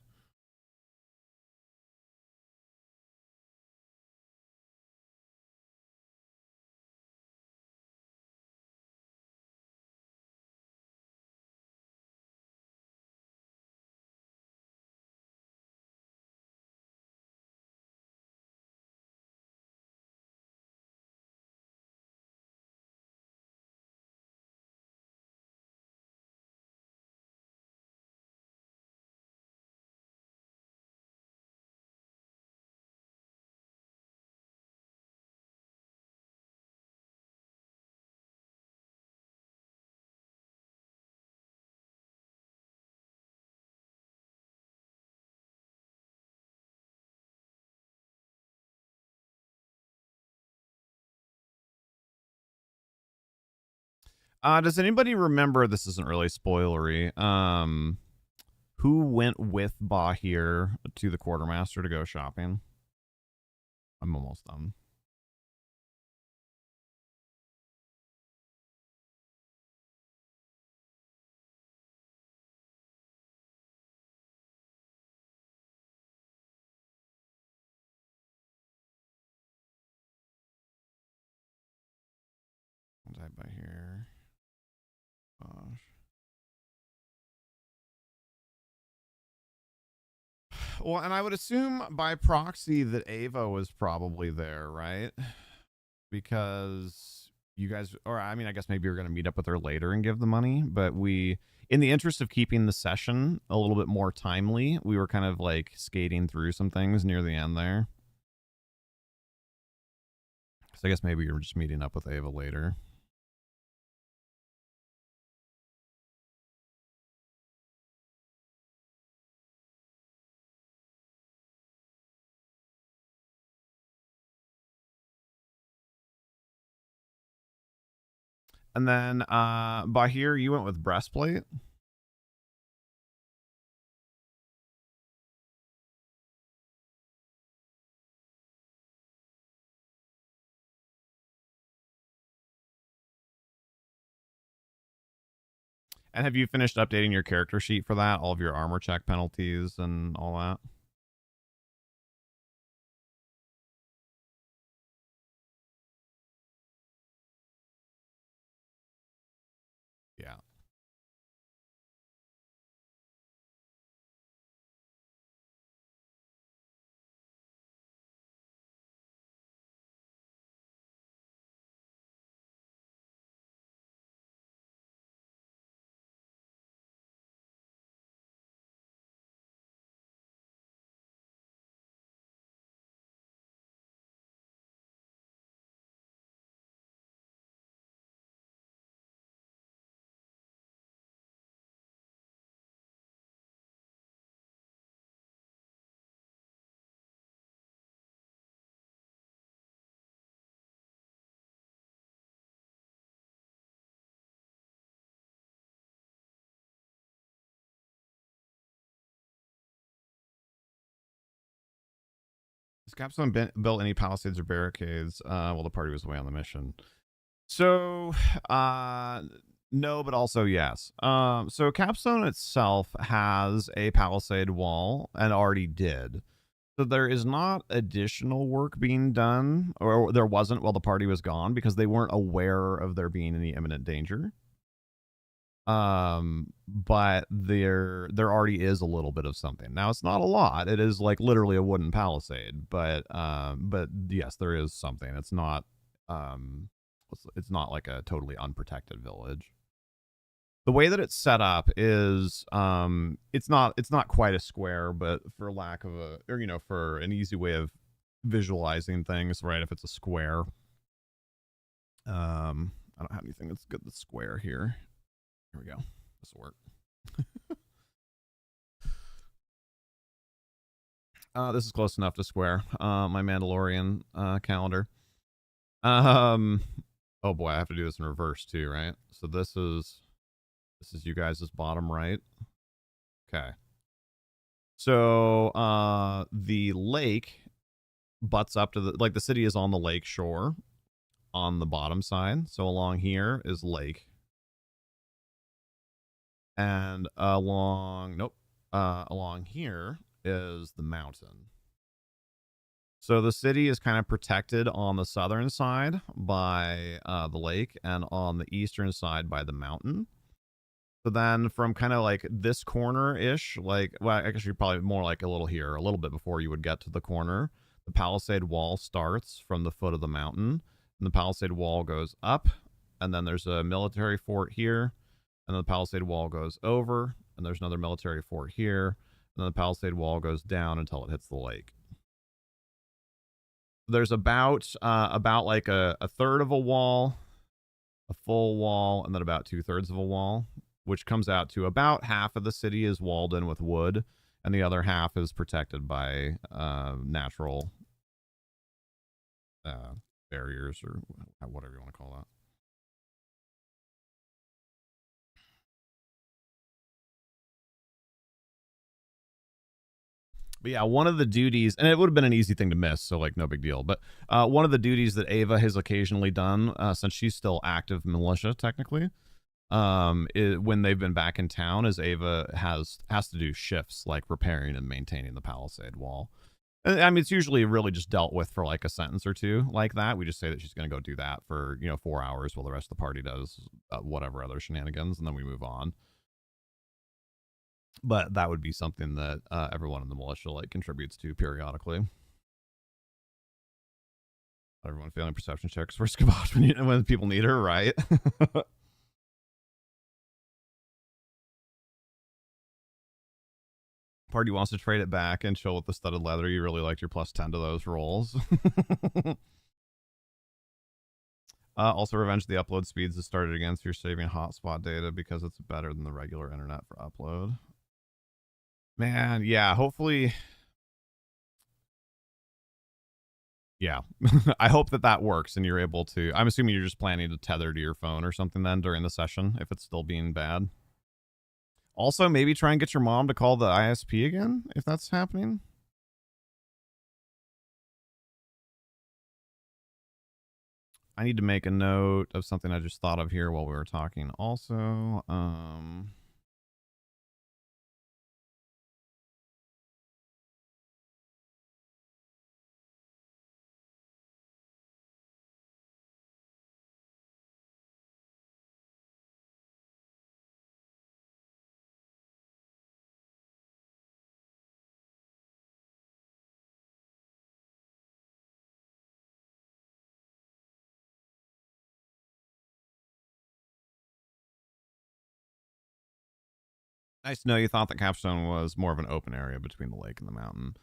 Does anybody remember, this isn't really spoilery, who went with Bahir to the quartermaster to go shopping? I'm almost done. Divide by here. Gosh. Well, and I would assume by proxy that Ava was probably there, right? Because you guys, or I mean, I guess maybe you're going to meet up with her later and give the money, but we, in the interest of keeping the session a little bit more timely, we were kind of like skating through some things near the end there. So I guess maybe you're just meeting up with Ava later. And then Bahir, you went with breastplate. And have you finished updating your character sheet for that? All of your armor check penalties and all that? Yeah. Has Capstone built any palisades or barricades while the party was away on the mission? So, no, but also yes. So Capstone itself has a palisade wall and already did. So there is not additional work being done, or there wasn't while the party was gone because they weren't aware of there being any imminent danger. But there already is a little bit of something. Now it's not a lot. It is like literally a wooden palisade, but yes, there is something. It's not like a totally unprotected village. The way that it's set up is it's not quite a square, but for lack of a, or for an easy way of visualizing things, right? If it's a square, I don't have anything that's good. The square here. Here we go. This will work. This is close enough to square. My Mandalorian calendar. Oh boy, I have to do this in reverse too, right? So this is you guys' bottom right. Okay. So the lake butts up to the city is on the lake shore on the bottom side. So along here is lake. And along here is the mountain. So the city is kind of protected on the southern side by the lake and on the eastern side by the mountain. So then from kind of like this corner-ish, well, I guess you're probably more like a little bit before you would get to the corner, the palisade wall starts from the foot of the mountain, and the palisade wall goes up, and then there's a military fort here, and then the palisade wall goes over, and there's another military fort here, and then the palisade wall goes down until it hits the lake. There's about like a third of a wall, a full wall, and then about 2/3 of a wall, which comes out to about half of the city is walled in with wood, and the other half is protected by natural barriers or whatever you want to call that. But yeah, one of the duties, and it would have been an easy thing to miss, so like no big deal. But one of the duties that Ava has occasionally done, since she's still active militia technically, when they've been back in town, is Ava has to do shifts like repairing and maintaining the palisade wall. I mean, it's usually really just dealt with for like a sentence or two like that. We just say that she's going to go do that for, 4 hours while the rest of the party does whatever other shenanigans, and then we move on. But that would be something that everyone in the militia like contributes to periodically. Everyone failing perception checks for Scabosh when people need her, right? Party wants to trade it back and chill with the studded leather. You really liked your plus 10 to those rolls. Also, revenge the upload speeds has started again, so you're saving hotspot data because it's better than the regular internet for upload. Man, yeah, hopefully. Yeah, I hope that works and you're able to. I'm assuming you're just planning to tether to your phone or something then during the session if it's still being bad. Also, maybe try and get your mom to call the ISP again if that's happening. I need to make a note of something I just thought of here while we were talking. Also, nice to know you thought that Capstone was more of an open area between the lake and the mountain.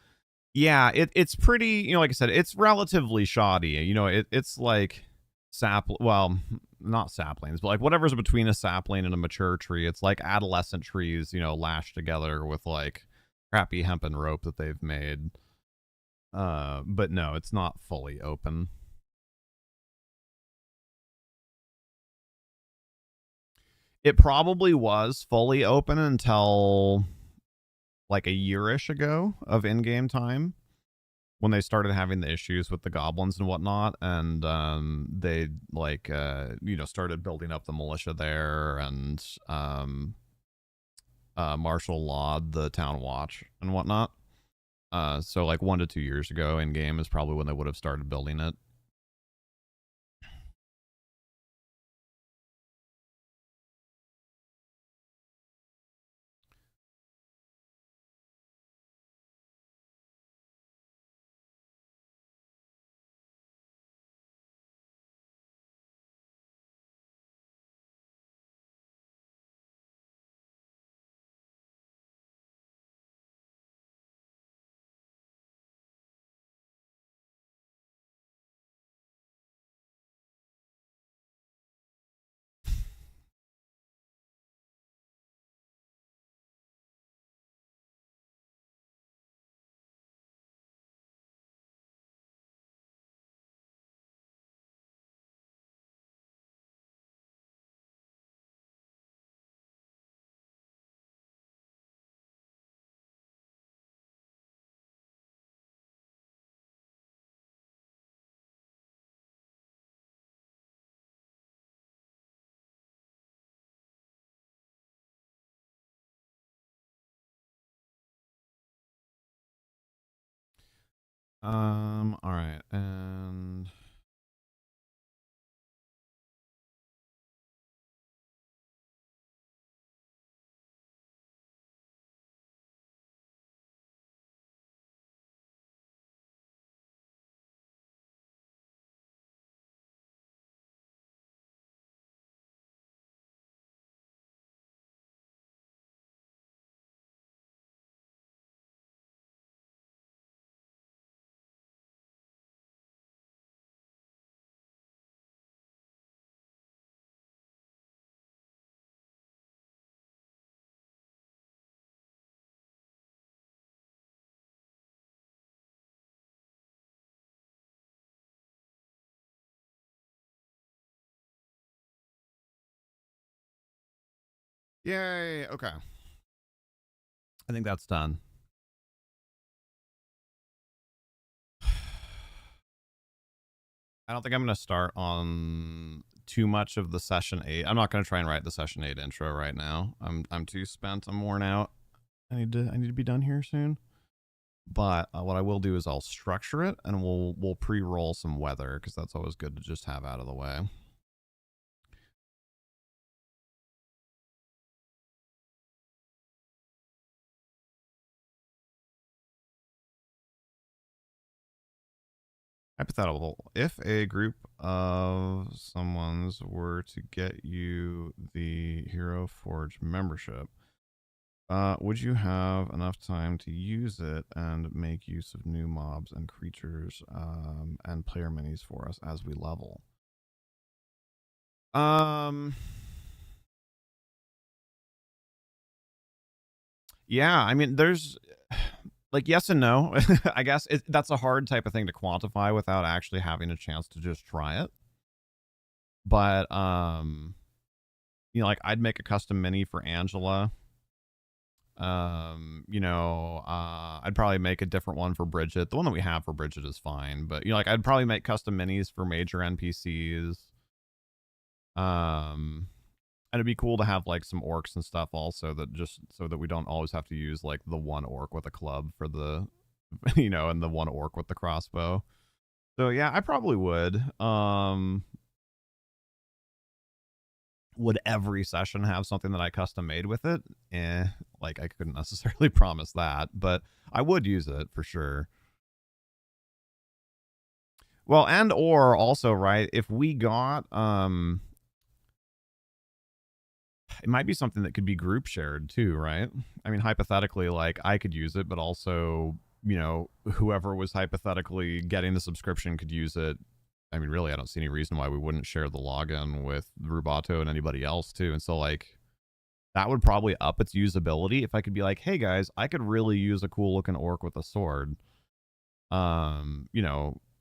Yeah, it's pretty, like I said, it's relatively shoddy. It's like well, not saplings, but like whatever's between a sapling and a mature tree. It's like adolescent trees, lashed together with like crappy hempen rope that they've made. But no, it's not fully open. It probably was fully open until like a year-ish ago of in-game time when they started having the issues with the goblins and whatnot, and they like started building up the militia there and martial lawed the town watch and whatnot. So like 1 to 2 years ago in game is probably when they would have started building it. All right, and yay, okay. I think that's done. I don't think I'm going to start on too much of the session 8. I'm not going to try and write the session 8 intro right now. I'm too spent. I'm worn out. I need to be done here soon. But what I will do is I'll structure it, and we'll pre-roll some weather, because that's always good to just have out of the way. Hypothetical: if a group of someone's were to get you the Hero Forge membership, would you have enough time to use it and make use of new mobs and creatures and player minis for us as we level? Yeah, I mean, there's like yes and no. I guess that's a hard type of thing to quantify without actually having a chance to just try it. But like I'd make a custom mini for Angela. I'd probably make a different one for Bridget. The one that we have for Bridget is fine, but like I'd probably make custom minis for major NPCs. And it'd be cool to have like some orcs and stuff also, that just so that we don't always have to use like the one orc with a club for the and the one orc with the crossbow. So yeah, I probably would. Would every session have something that I custom made with it? Like I couldn't necessarily promise that, but I would use it for sure. Well, and or also, right, if we got it might be something that could be group shared too, right? I mean, hypothetically, like I could use it, but also, whoever was hypothetically getting the subscription could use it. I mean, really, I don't see any reason why we wouldn't share the login with Rubato and anybody else too. And so, like, that would probably up its usability if I could be like, hey guys, I could really use a cool looking orc with a sword. And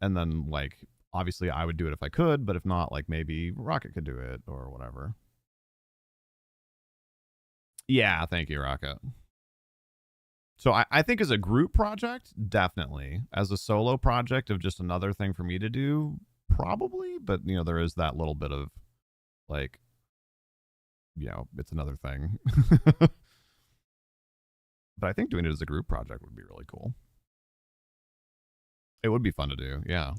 then like obviously I would do it if I could, but if not, like maybe Rocket could do it or whatever. Yeah, thank you, Rocket. So I think as a group project, definitely. As a solo project of just another thing for me to do, probably. But there is that little bit of like, it's another thing. But I think doing it as a group project would be really cool. It would be fun to do, yeah.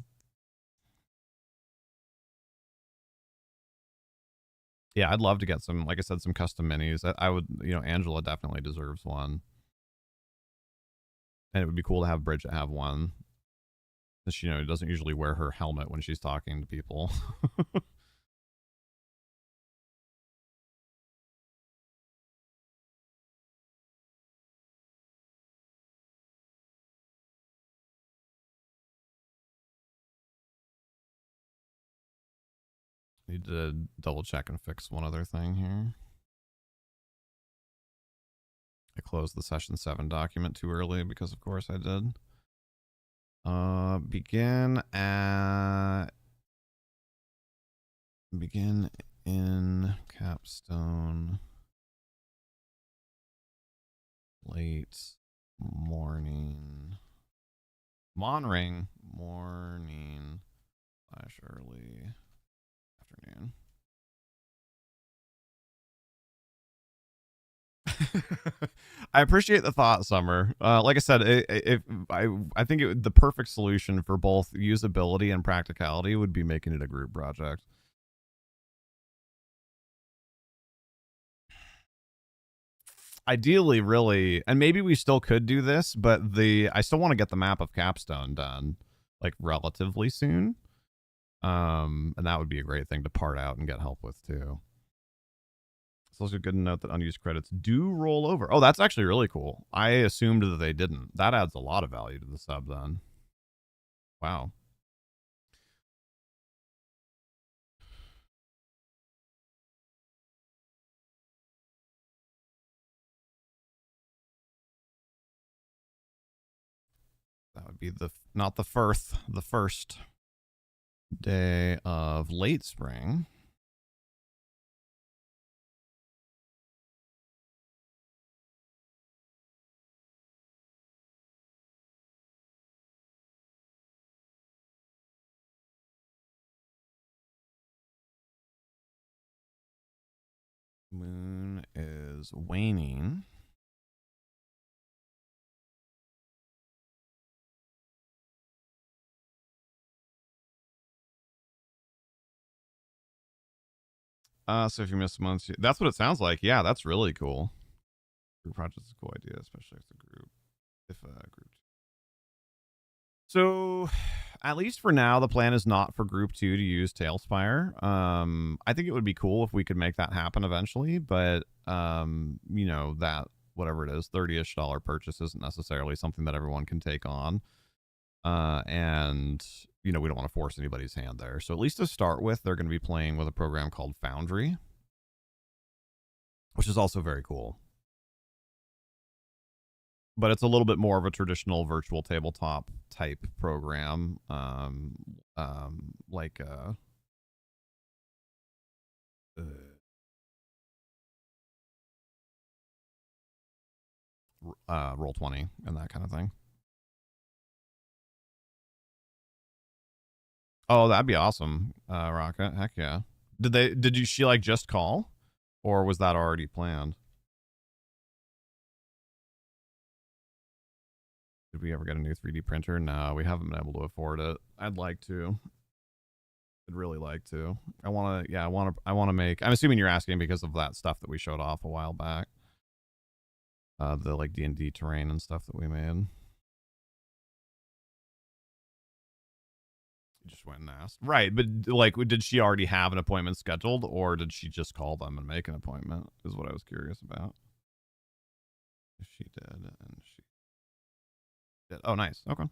Yeah, I'd love to get some, like I said, some custom minis. I would, Angela definitely deserves one. And it would be cool to have Bridget have one. She, doesn't usually wear her helmet when she's talking to people. Need to double check and fix one other thing here. I closed the session 7 document too early because of course I did. Begin in capstone late morning. Monring morning / early afternoon. I appreciate the thought, Summer. Like I said, I think the perfect solution for both usability and practicality would be making it a group project. Ideally, really, and maybe we still could do this, but I still want to get the map of Capstone done like relatively soon. And that would be a great thing to part out and get help with too. It's also good to note that unused credits do roll over. Oh, that's actually really cool. I assumed that they didn't. That adds a lot of value to the sub then. Wow. That would be not the first day of late spring. Moon is waning. So if you miss months, that's what it sounds like. Yeah, that's really cool. Group project is a cool idea, especially if the group, if a group. So, at least for now, the plan is not for Group 2 to use Tailspire. I think it would be cool if we could make that happen eventually, but, you know, that, whatever it is, $30-ish purchase isn't necessarily something that everyone can take on. And, you know, we don't want to force anybody's hand there. So at least to start with, they're going to be playing with a program called Foundry, which is also very cool. But it's a little bit more of a traditional virtual tabletop type program, like Roll20 and that kind of thing. Oh, that'd be awesome, Rocket. Heck yeah. Did she like just call, or was that already planned? Did we ever get a new 3D printer? No, we haven't been able to afford it. I'd like to. I'd really like to. I want to. Yeah, I want to make. I'm assuming you're asking because of that stuff that we showed off a while back. The like D&D terrain and stuff that we made. You just went and asked, right? But like, did she already have an appointment scheduled, or did she just call them and make an appointment? Is what I was curious about. If she did, and she did. Oh, nice. Okay.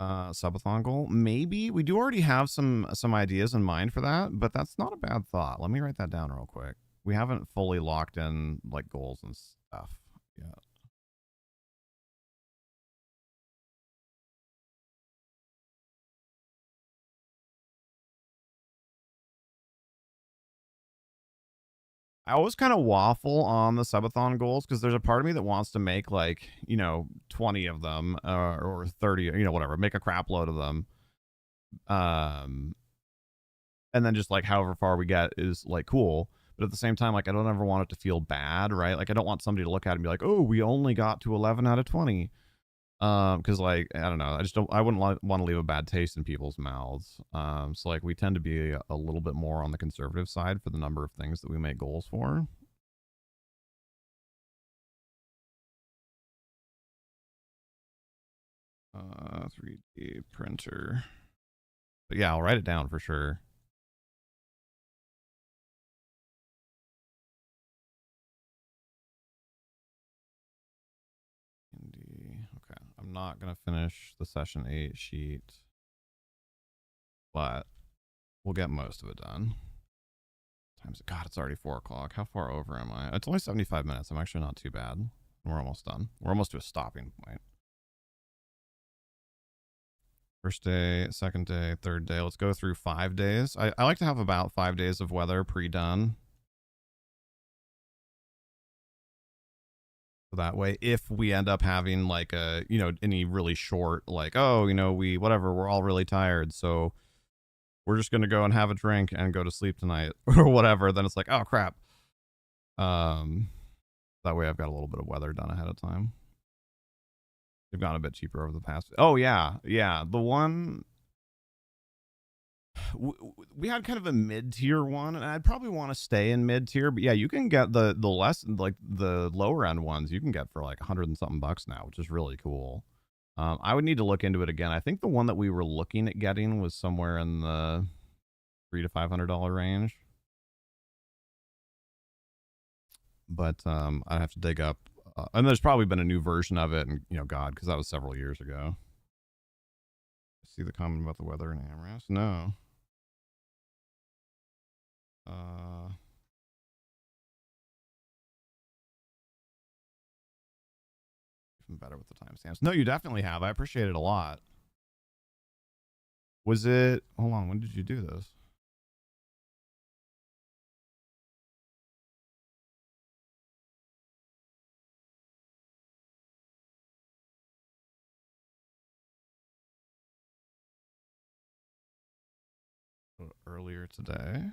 Subathon goal. Maybe we do already have some ideas in mind for that, but that's not a bad thought. Let me write that down real quick. We haven't fully locked in like goals and stuff yet. I always kind of waffle on the subathon goals because there's a part of me that wants to make like, you know, 20 of them or 30, you know, whatever, make a crap load of them. And then just like however far we get is like cool. But at the same time, like I don't ever want it to feel bad, right? Like I don't want somebody to look at it and be like, oh, we only got to 11 out of 20. Because like I don't know, I wouldn't want to leave a bad taste in people's mouths. So like we tend to be a little bit more on the conservative side for the number of things that we make goals for. 3D printer. But yeah, I'll write it down for sure. Okay, I'm not gonna finish the session 8 sheet, but we'll get most of it done. God, it's already 4 o'clock. How far over am I? It's only 75 minutes. I'm actually not too bad. We're almost done. We're almost to a stopping point. First day, second day, third day. Let's go through 5 days. I like to have about 5 days of weather pre-done. So that way, if we end up having like a, you know, any really short, like, oh, you know, we're all really tired. So we're just going to go and have a drink and go to sleep tonight or whatever. Then it's like, oh, crap. That way I've got a little bit of weather done ahead of time. They've gotten a bit cheaper over the past. Oh, yeah. Yeah. The one we had kind of a mid-tier one, and I'd probably want to stay in mid-tier, but yeah, you can get the less, like the lower end ones you can get for like 100 and something bucks now, which is really cool. I would need to look into it again. I think the one that we were looking at getting was somewhere in the $300 to $500 range, but I'd have to dig up, and there's probably been a new version of it, and you know, God, because that was several years ago. See the comment about the weather in Amherst? No. Even better with the timestamps. No, you definitely have. I appreciate it a lot. Was it? Hold on. When did you do this? Earlier today.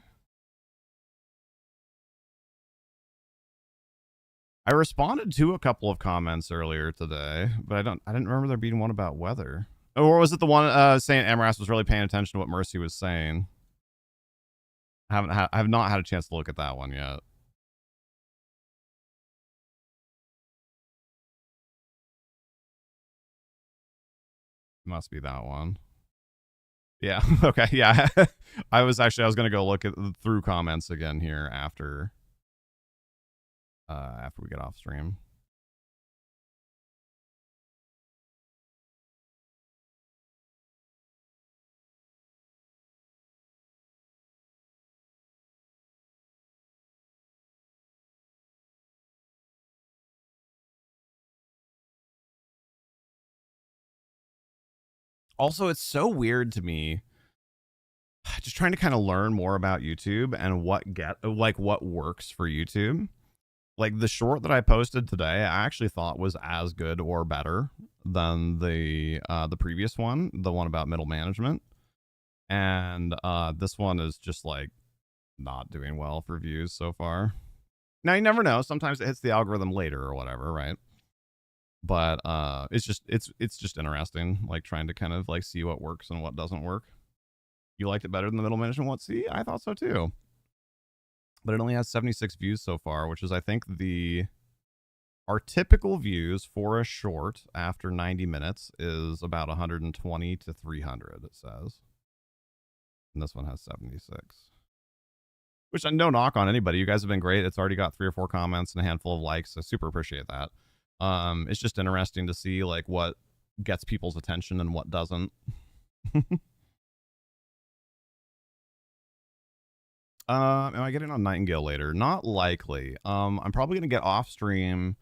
I responded to a couple of comments earlier today, but I didn't remember there being one about weather. Or was it the one saying Amaras was really paying attention to what Mercy was saying? I have not had a chance to look at that one yet. Must be that one. Yeah. Okay. Yeah. I was going to go look at through comments again here after we get off stream. Also, it's so weird to me just trying to kind of learn more about YouTube and what works for YouTube. Like the short that I posted today, I actually thought was as good or better than the previous one, the one about middle management. And this one is just like not doing well for views so far. Now you never know. Sometimes it hits the algorithm later or whatever, right? But it's just interesting, like trying to kind of like see what works and what doesn't work. You liked it better than the middle management one? See, I thought so too. But it only has 76 views so far, which is I think our typical views for a short after 90 minutes is about 120 to 300, it says. And this one has 76. Which no knock on anybody. You guys have been great. It's already got 3 or 4 comments and a handful of likes. I super appreciate that. It's just interesting to see like what gets people's attention and what doesn't. Am I getting on Nightingale later? Not likely. I'm probably gonna get off stream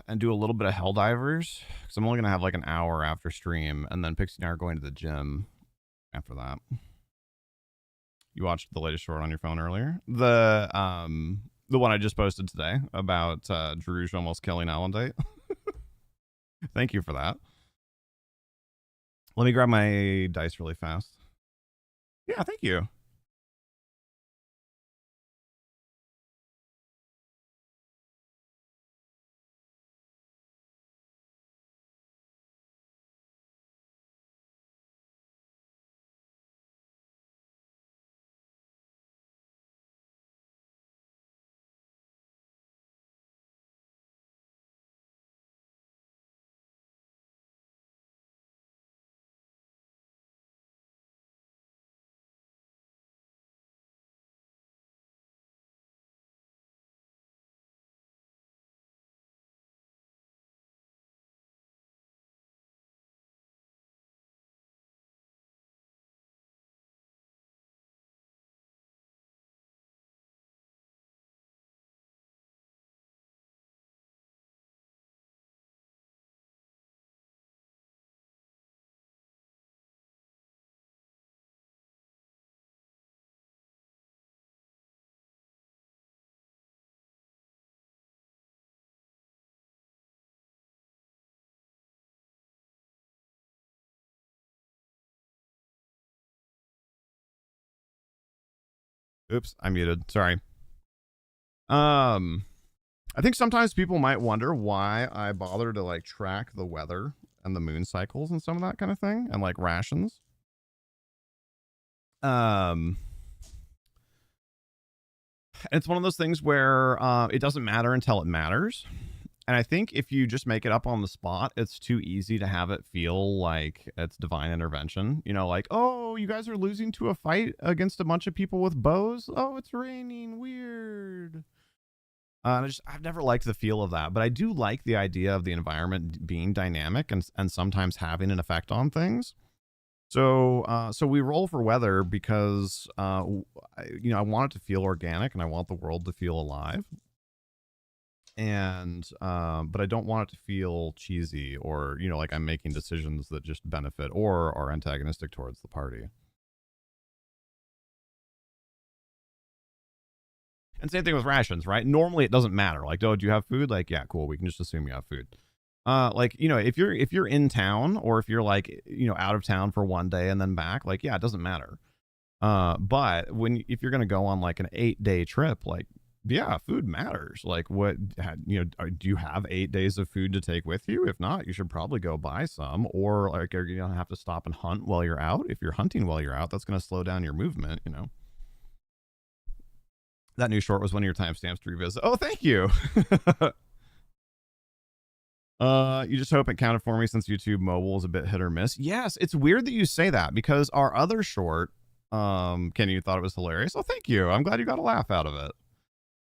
and do a little bit of Helldivers because I'm only gonna have like an hour after stream, and then Pixie and I are going to the gym after that. You watched the latest short on your phone earlier? The one I just posted today about Druge almost killing Alendate. Thank you for that. Let me grab my dice really fast. Yeah, thank you. Oops, I muted. Sorry. I think sometimes people might wonder why I bother to like track the weather and the moon cycles and some of that kind of thing and like rations. It's one of those things where it doesn't matter until it matters. And I think if you just make it up on the spot, it's too easy to have it feel like it's divine intervention. You know, like, oh, you guys are losing to a fight against a bunch of people with bows. Oh, it's raining. Weird. I've never liked the feel of that, but I do like the idea of the environment being dynamic and sometimes having an effect on things. So we roll for weather because I want it to feel organic and I want the world to feel alive. And but I don't want it to feel cheesy or like I'm making decisions that just benefit or are antagonistic towards the party. And same thing with rations, right? Normally it doesn't matter. Like, oh, do you have food? Like, yeah, cool. We can just assume you have food. Like, if you're in town or if you're like, out of town for one day and then back, like, yeah, it doesn't matter. But if you're going to go on like an 8-day trip, like yeah, food matters. Like, what, do you have 8 days of food to take with you? If not, you should probably go buy some, or like, are you gonna have to stop and hunt while you're out? If you're hunting while you're out, that's gonna slow down your movement. That new short was one of your timestamps to revisit. Oh, thank you. You just hope it counted for me since YouTube mobile is a bit hit or miss. Yes, it's weird that you say that because our other short, Kenny, you thought it was hilarious. Oh, thank you. I'm glad you got a laugh out of it.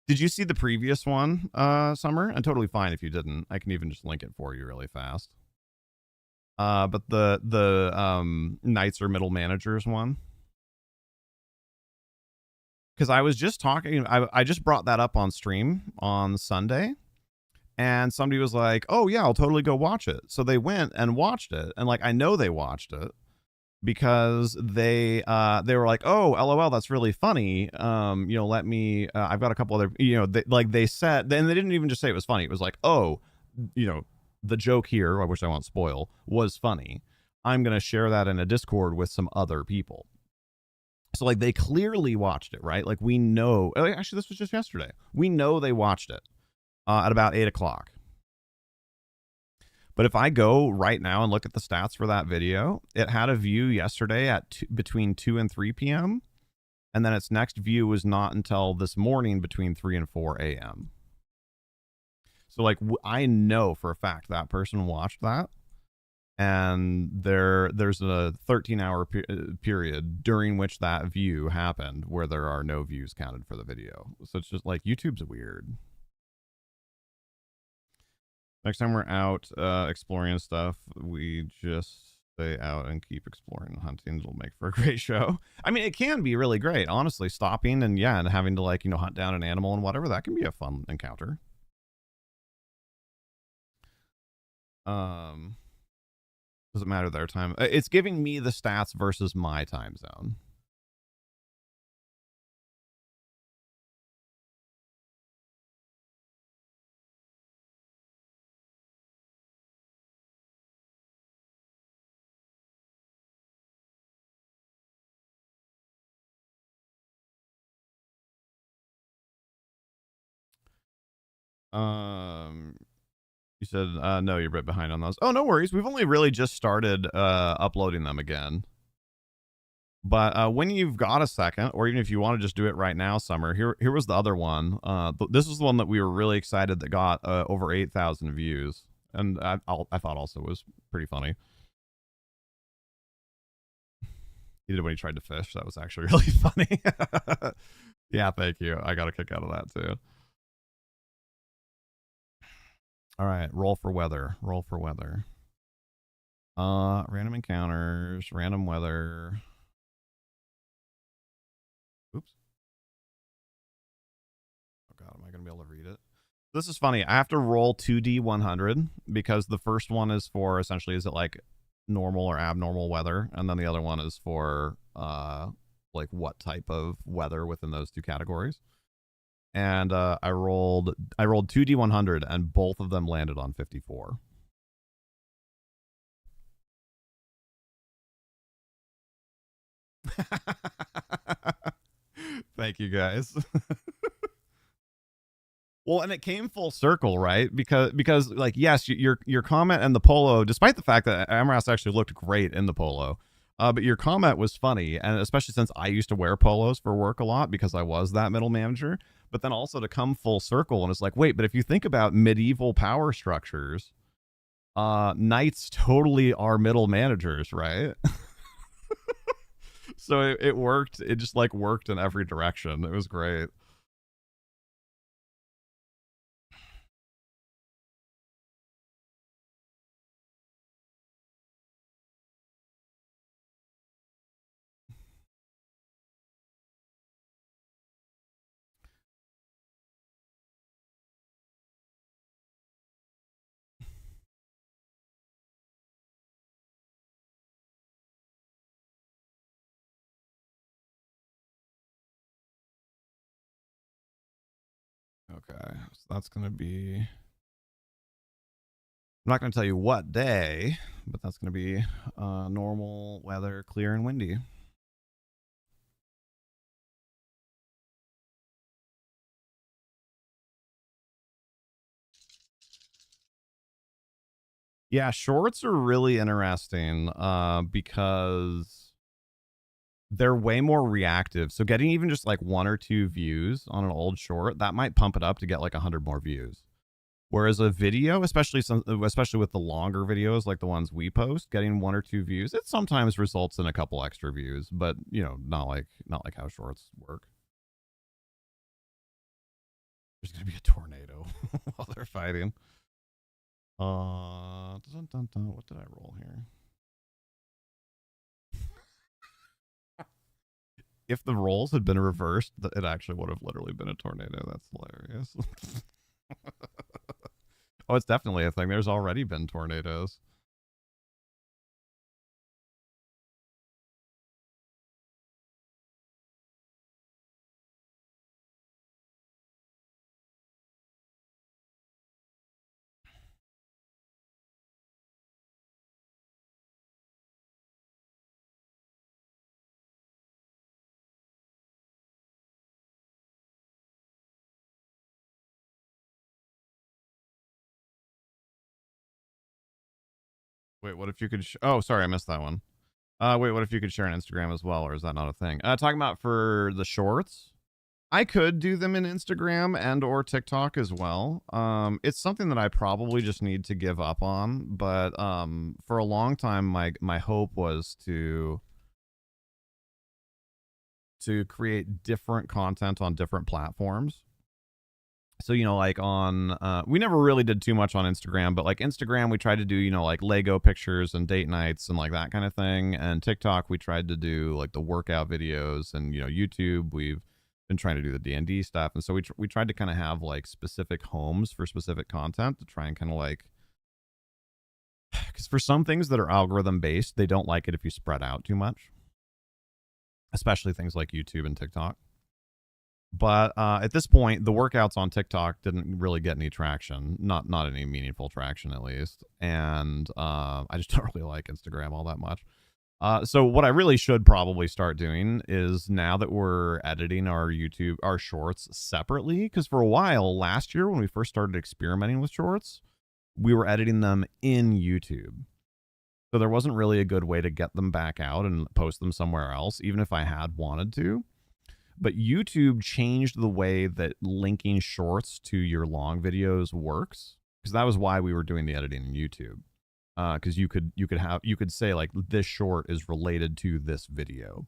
Did you see the previous one, Summer? And totally fine if you didn't. I can even just link it for you really fast. But the knights or middle managers one. Because I was just talking, I just brought that up on stream on Sunday, and somebody was like, "Oh yeah, I'll totally go watch it." So they went and watched it, and like I know they watched it because they were like, "Oh, LOL, that's really funny. Let me. I've got a couple other. They said, and they didn't even just say it was funny. It was like, oh, the joke here, which I won't spoil, was funny. I'm gonna share that in a Discord with some other people." So like they clearly watched it, right? Like we know. Actually, this was just yesterday. We know they watched it at about 8 o'clock. But if I go right now and look at the stats for that video, it had a view yesterday at between 2 and 3 p.m. And then its next view was not until this morning between 3 and 4 a.m. So like I know for a fact that person watched that. And there's a 13-hour period during which that view happened where there are no views counted for the video. So it's just like YouTube's weird. Next time we're out exploring and stuff, we just stay out and keep exploring and hunting. It'll make for a great show. I mean, it can be really great, honestly. Stopping and having to hunt down an animal and whatever, that can be a fun encounter. Doesn't matter their time. It's giving me the stats versus my time zone. You said no, you're a bit behind on those. Oh, no worries. We've only really just started uploading them again. But when you've got a second, or even if you want to just do it right now, Summer, here was the other one. This was the one that we were really excited that got over 8,000 views, and I thought also was pretty funny. He did when he tried to fish. That was actually really funny. Yeah, thank you. I got a kick out of that too. All right, roll for weather. Roll for weather. Random encounters, random weather. Oops. Oh god, am I gonna be able to read it? This is funny. I have to roll 2d100 because the first one is for essentially, is it like normal or abnormal weather, and then the other one is for like what type of weather within those two categories. And I rolled 2d100, and both of them landed on 54. Thank you guys. Well, and it came full circle, right? Because like, yes, your comment and the polo, despite the fact that Amaras actually looked great in the polo, but your comment was funny, and especially since I used to wear polos for work a lot because I was that middle manager. But then also to come full circle, and it's like, wait, but if you think about medieval power structures, knights totally are middle managers, right? So it worked. It just like worked in every direction. It was great. Okay, so that's gonna be. I'm not gonna tell you what day, but that's gonna be normal weather, clear and windy. Yeah, shorts are really interesting because they're way more reactive. So getting even just like 1 or 2 views on an old short, that might pump it up to get like 100 more views. Whereas a video, especially with the longer videos like the ones we post, getting 1 or 2 views, it sometimes results in a couple extra views, but not like how shorts work. There's gonna be a tornado while they're fighting. What did I roll here? If the rolls had been reversed, it actually would have literally been a tornado. That's hilarious. Oh, it's definitely a thing. There's already been tornadoes. Wait, what if you could? Oh, sorry, I missed that one. Wait, what if you could share on Instagram as well, or is that not a thing? Talking about for the shorts, I could do them in Instagram and or TikTok as well. It's something that I probably just need to give up on, but for a long time, my hope was to create different content on different platforms. So like on we never really did too much on Instagram, but like Instagram we tried to do like Lego pictures and date nights and like that kind of thing, and TikTok we tried to do like the workout videos, and YouTube we've been trying to do the D&D stuff. And so we tried to kind of have like specific homes for specific content to try and kind of like, because for some things that are algorithm based, they don't like it if you spread out too much, especially things like YouTube and TikTok. But at this point, the workouts on TikTok didn't really get any traction, not any meaningful traction at least. And I just don't really like Instagram all that much. So what I really should probably start doing is, now that we're editing our shorts separately, because for a while last year when we first started experimenting with shorts, we were editing them in YouTube. So there wasn't really a good way to get them back out and post them somewhere else, even if I had wanted to. But YouTube changed the way that linking shorts to your long videos works, because that was why we were doing the editing in YouTube. Because you could say like, this short is related to this video,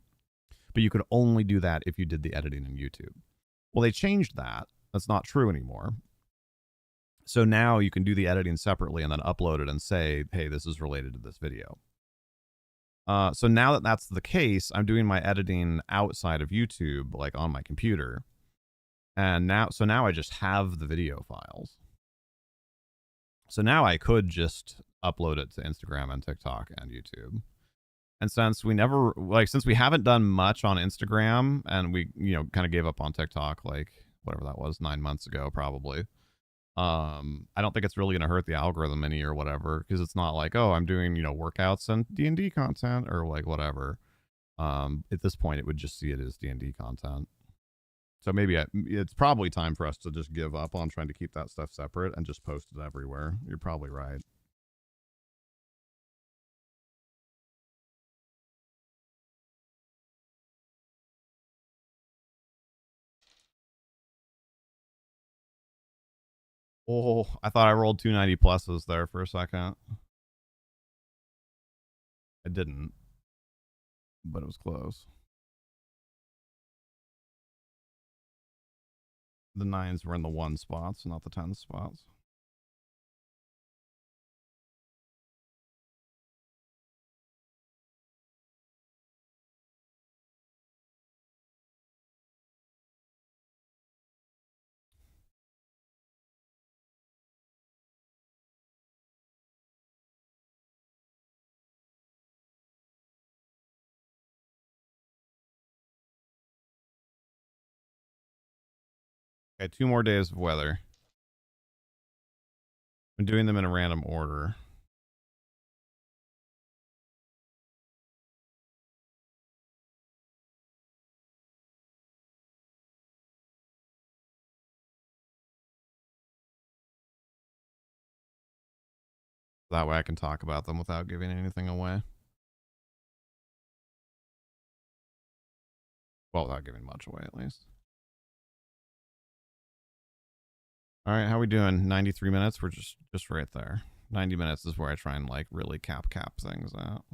but you could only do that if you did the editing in YouTube. Well, they changed that. That's not true anymore. So now you can do the editing separately and then upload it and say, hey, this is related to this video. So now that that's the case, I'm doing my editing outside of YouTube, like on my computer. And now I just have the video files. So now I could just upload it to Instagram and TikTok and YouTube. And since we haven't done much on Instagram, and we, kind of gave up on TikTok, like whatever that was, 9 months ago, probably. I don't think it's really going to hurt the algorithm any or whatever, because it's not like, oh, I'm doing, workouts and D&D content or like whatever. At this point, it would just see it as D&D content. So maybe it's probably time for us to just give up on trying to keep that stuff separate and just post it everywhere. You're probably right. Oh, I thought I rolled 290 pluses there for a second. I didn't, but it was close. The 9s were in the 1 spots, not the 10 spots. Okay, 2 more days of weather. I'm doing them in a random order. That way I can talk about them without giving anything away. Well, without giving much away, at least. All right, how we doing? 93 minutes? We're just right there. 90 minutes is where I try and like really cap things out.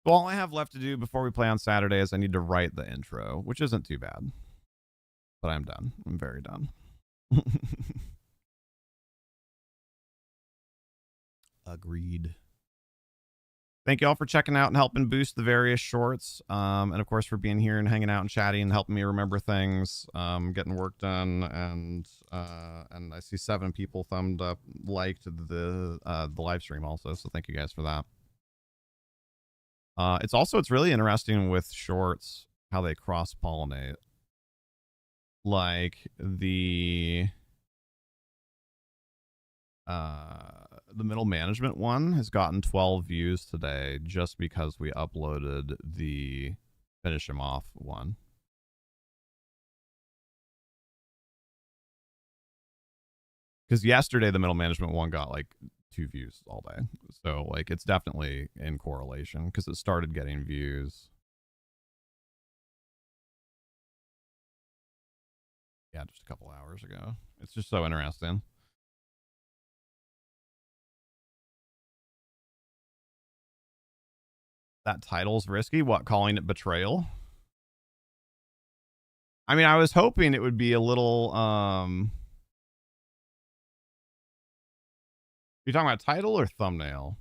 So all I have left to do before we play on Saturday is I need to write the intro, which isn't too bad. But I'm done. I'm very done. Agreed. Thank you all for checking out and helping boost the various shorts. And of course for being here and hanging out and chatting and helping me remember things, getting work done. And I see 7 people thumbed up, liked the live stream also. So thank you guys for that. It's really interesting with shorts, how they cross pollinate. Like the middle management one has gotten 12 views today just because we uploaded the finish him off one. Because yesterday the middle management one got like 2 views all day. So like it's definitely in correlation because it started getting views. Yeah, just a couple hours ago. It's just so interesting. That title's risky. What, calling it betrayal? I mean, I was hoping it would be a little you're talking about title or thumbnail?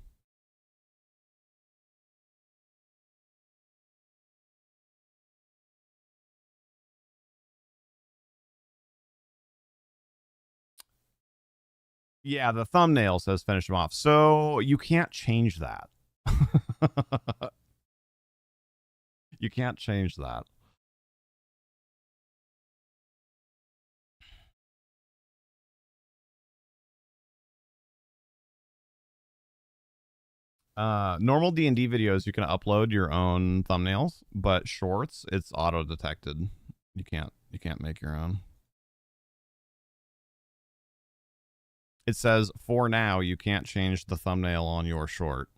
Yeah, the thumbnail says finish him off. So you can't change that. You can't change that. Normal D&D videos, you can upload your own thumbnails, but shorts, it's auto detected. You can't make your own. It says for now you can't change the thumbnail on your short.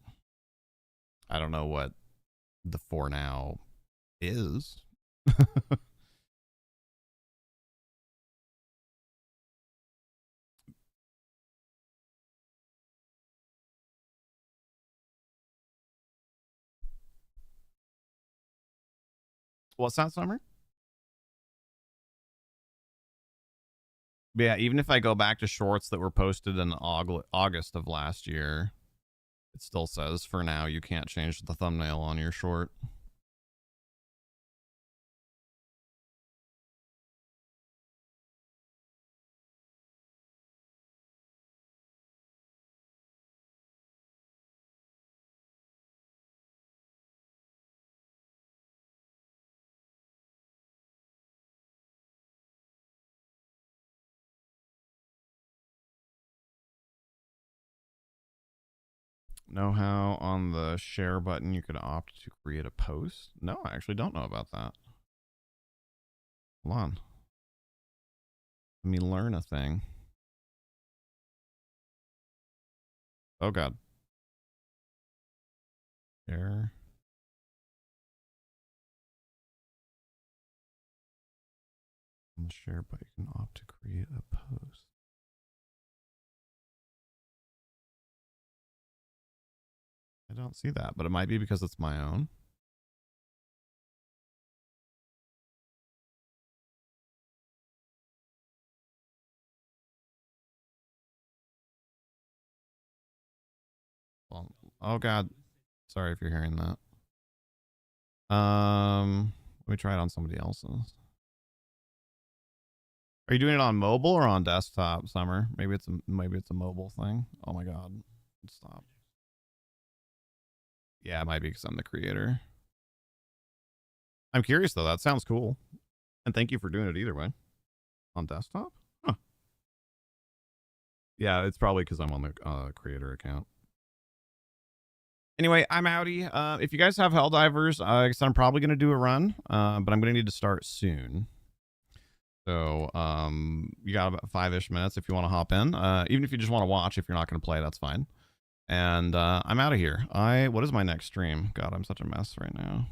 I don't know what the for now is. What's that, Summer? But yeah, even if I go back to shorts that were posted in August of last year, it still says for now you can't change the thumbnail on your short. Know how on the share button you could opt to create a post? No, I actually don't know about that. Hold on. Let me learn a thing. Oh god. Share. On the share button you can opt to create a post. I don't see that, but it might be because it's my own. Well, oh god. Sorry if you're hearing that. Let me try it on somebody else's. Are you doing it on mobile or on desktop, Summer? Maybe it's a mobile thing. Oh my god. Stop. Yeah, it might be because I'm the creator. I'm curious though. That sounds cool. And thank you for doing it either way. On desktop? Huh. Yeah, it's probably because I'm on the creator account. Anyway, I'm outie. If you guys have Helldivers, I guess I'm probably going to do a run, but I'm going to need to start soon. So you got about 5-ish minutes if you want to hop in. Even if you just want to watch, if you're not going to play, that's fine. And I'm out of here. What is my next stream? God, I'm such a mess right now.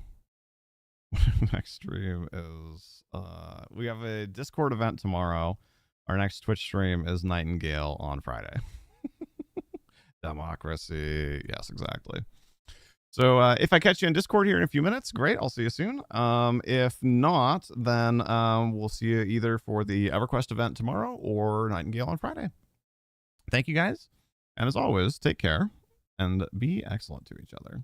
Next stream is we have a Discord event tomorrow. Our next Twitch stream is Nightingale on Friday. Democracy. Yes, exactly. So if I catch you in Discord here in a few minutes, great. I'll see you soon. If not, then we'll see you either for the EverQuest event tomorrow or Nightingale on Friday. Thank you guys. And as always, take care and be excellent to each other.